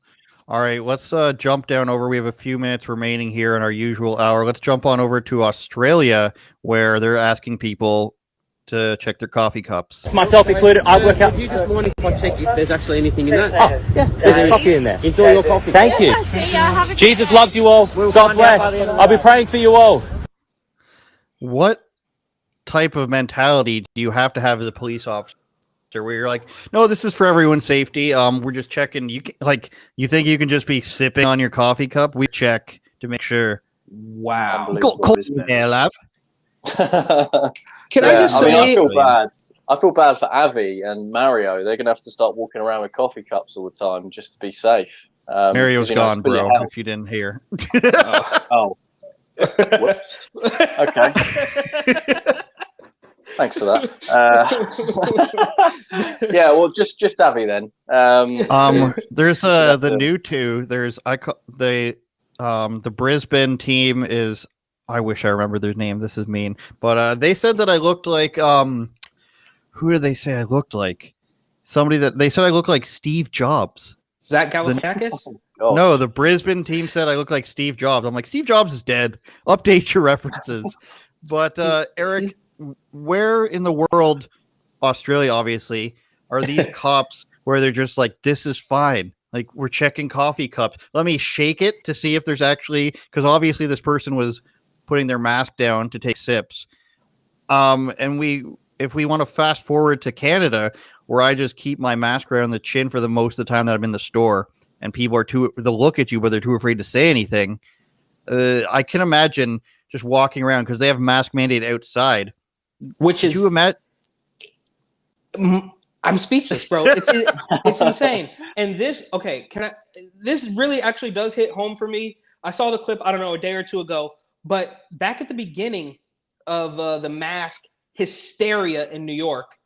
Speaker 2: All right, let's jump down over. We have a few minutes remaining here in our usual hour. Let's jump on over to Australia, where they're asking people to check their coffee cups.
Speaker 6: Myself included, I work out. You just want to check if there's actually anything in that. Oh, yeah, there's coffee in there. Enjoy your coffee. Thank you. Jesus loves you all. God bless. I'll be praying for you all.
Speaker 2: What type of mentality do you have to have as a police officer, where you're like, no, this is for everyone's safety. We're just checking. You think you can just be sipping on your coffee cup? We check to make sure.
Speaker 3: Wow.
Speaker 4: Can I just say? I feel bad. I feel bad for Avi and Mario. They're gonna have to start walking around with coffee cups all the time just to be safe.
Speaker 2: Mario's gone, bro. If you didn't hear.
Speaker 4: Oh. Whoops. Okay. Thanks for that. Yeah, well, just Avi then.
Speaker 2: There's the new two. There's the Brisbane team is. I wish I remember their name. This is mean, but they said that I looked like who did they say I looked like? Somebody that they said I looked like Steve Jobs.
Speaker 3: Zach Galifianakis?
Speaker 2: No, the Brisbane team said I look like Steve Jobs. I'm like, Steve Jobs is dead. Update your references. But Eric, where in the world, Australia obviously, are these cops where they're just like, this is fine. Like, we're checking coffee cups. Let me shake it to see if there's actually, because obviously this person was putting their mask down to take sips. And if we want to fast forward to Canada, where I just keep my mask around the chin for the most of the time that I'm in the store, and people are they'll look at you, but they're too afraid to say anything. I can imagine just walking around because they have mask mandate outside.
Speaker 3: Which is,
Speaker 2: you imagine?
Speaker 3: I'm speechless, bro. It's insane. And this really actually does hit home for me. I saw the clip, I don't know, a day or two ago, but back at the beginning of the mask hysteria in New York,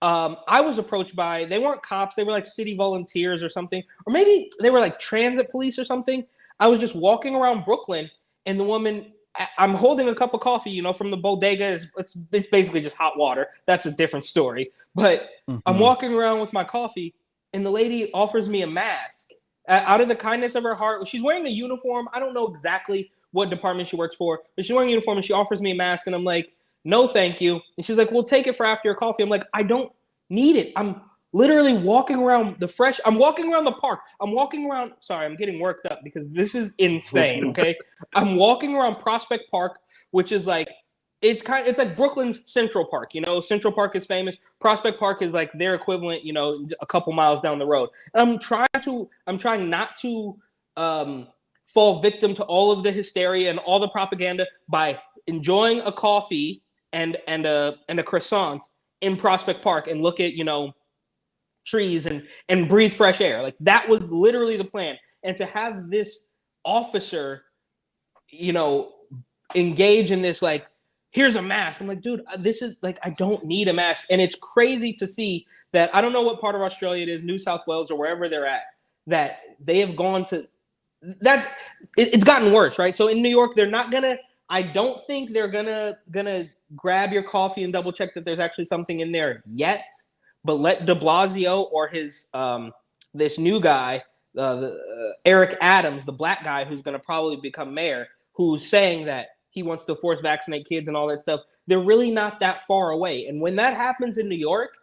Speaker 3: I was approached by, they weren't cops, they were like city volunteers or something, or maybe they were like transit police or something. I was just walking around Brooklyn, and the woman, I'm holding a cup of coffee, from the bodega. It's basically just hot water. That's a different story. But I'm walking around with my coffee, and the lady offers me a mask out of the kindness of her heart. She's wearing a uniform. I don't know exactly what department she works for, but she's wearing a uniform, and she offers me a mask, and I'm like, no, thank you. And she's like, we'll take it for after your coffee. I'm like, I don't need it. I'm literally walking around I'm walking around the park. I'm walking around. Sorry, I'm getting worked up because this is insane. Okay, I'm walking around Prospect Park, which is like it's like Brooklyn's Central Park. You know, Central Park is famous. Prospect Park is like their equivalent. You know, a couple miles down the road. I'm trying not to fall victim to all of the hysteria and all the propaganda by enjoying a coffee and a croissant in Prospect Park and look at, you know, trees and breathe fresh air. Like that was literally the plan. And to have this officer, you know, engage in this, like, here's a mask. I'm like, dude, this is like, I don't need a mask. And it's crazy to see that, I don't know what part of Australia it is, New South Wales or wherever they're at, that they have gone to that. It's gotten worse, right? So in New York, they're not gonna, I don't think they're gonna grab your coffee and double check that there's actually something in there yet. But let de Blasio or his this new guy, Eric Adams, the black guy who's going to probably become mayor, who's saying that he wants to force vaccinate kids and all that stuff, they're really not that far away. And when that happens in New York,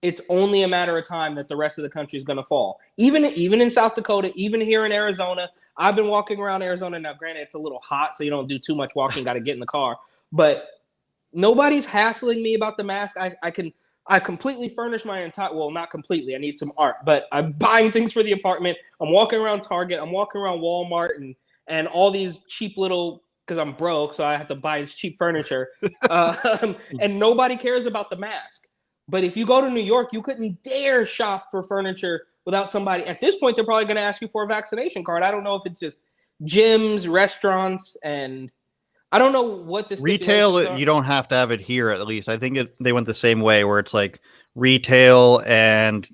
Speaker 3: it's only a matter of time that the rest of the country is going to fall. Even in South Dakota, even here in Arizona, I've been walking around Arizona. Now, granted, it's a little hot, so you don't do too much walking, got to get in the car. But nobody's hassling me about the mask. I completely furnish my entire, well, not completely, I need some art, but I'm buying things for the apartment. I'm walking around Target, I'm walking around Walmart and all these cheap little, because I'm broke, so I have to buy this cheap furniture. And nobody cares about the mask. But if you go to New York, you couldn't dare shop for furniture without somebody. At this point, they're probably going to ask you for a vaccination card. I don't know if it's just gyms, restaurants, and I don't know what this
Speaker 2: retail. You don't have to have it here. At least I think they went the same way, where it's like retail and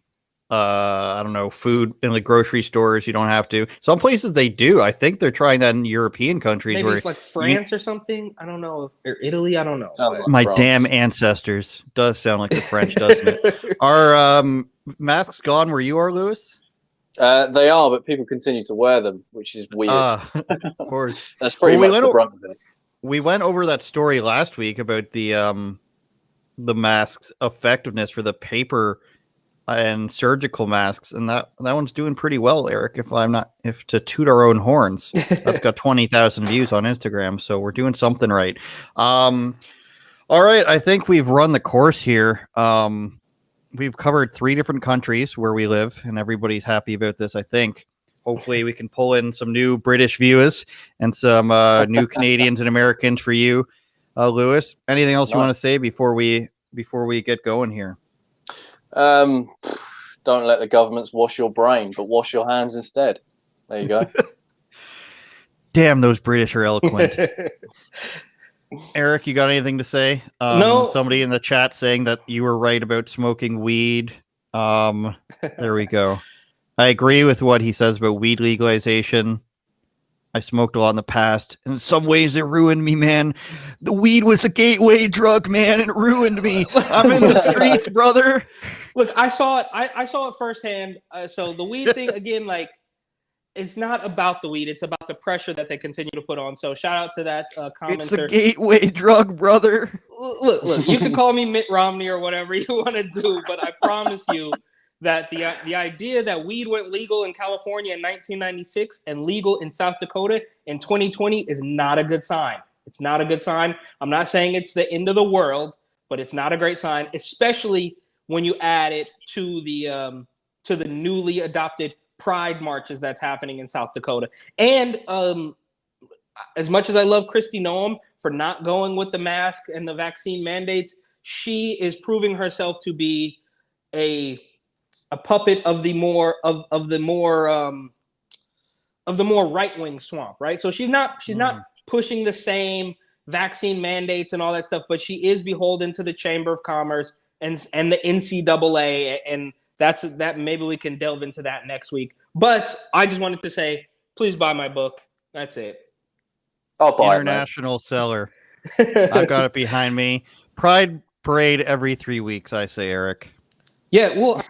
Speaker 2: I don't know, food in the grocery stores. You don't have to. Some places they do. I think they're trying that in European countries,
Speaker 3: maybe
Speaker 2: where
Speaker 3: it's like France or something. I don't know, or Italy. I don't know.
Speaker 4: Sounds
Speaker 2: my
Speaker 4: France.
Speaker 2: damn ancestors does sound like the French, doesn't it? Are masks gone where you are, Lewis?
Speaker 4: They are, but people continue to wear them, which is weird.
Speaker 2: Of course.
Speaker 4: That's pretty much the brunt of it.
Speaker 2: We went over that story last week about the mask's effectiveness for the paper and surgical masks, and that one's doing pretty well, Eric. If to toot our own horns, that's got 20,000 views on Instagram, so we're doing something right. All right, I think we've run the course here. We've covered 3 different countries where we live, and everybody's happy about this, I think. Hopefully we can pull in some new British viewers and some new Canadians and Americans for you, Lewis. Anything else you want to say before we get going here?
Speaker 4: Don't let the governments wash your brain, but wash your hands instead. There you go.
Speaker 2: Damn, those British are eloquent. Eric, you got anything to say?
Speaker 3: No.
Speaker 2: Somebody in the chat saying that you were right about smoking weed. There we go. I agree with what he says about weed legalization. I smoked a lot in the past. In some ways, it ruined me, man. The weed was a gateway drug, man, and it ruined me. I'm in the streets, brother.
Speaker 3: Look, I saw it. I saw it firsthand. So the weed thing, again, like, it's not about the weed. It's about the pressure that they continue to put on. So shout out to that commenter.
Speaker 2: It's a gateway drug, brother.
Speaker 3: Look, you can call me Mitt Romney or whatever you want to do, but I promise you that the idea that weed went legal in California in 1996 and legal in South Dakota in 2020 is not a good sign. It's not a good sign. I'm not saying it's the end of the world, but it's not a great sign, especially when you add it to the newly adopted pride marches that's happening in South Dakota. And as much as I love Kristi Noem for not going with the mask and the vaccine mandates, she is proving herself to be a puppet of the more right-wing swamp, right? So she's not pushing the same vaccine mandates and all that stuff, but she is beholden to the Chamber of Commerce and the NCAA, and that maybe we can delve into that next week. But I just wanted to say, please buy my book. That's it.
Speaker 4: I'll buy
Speaker 2: International seller. I've got it behind me. Pride parade every 3 weeks, I say, Eric.
Speaker 3: Yeah, well,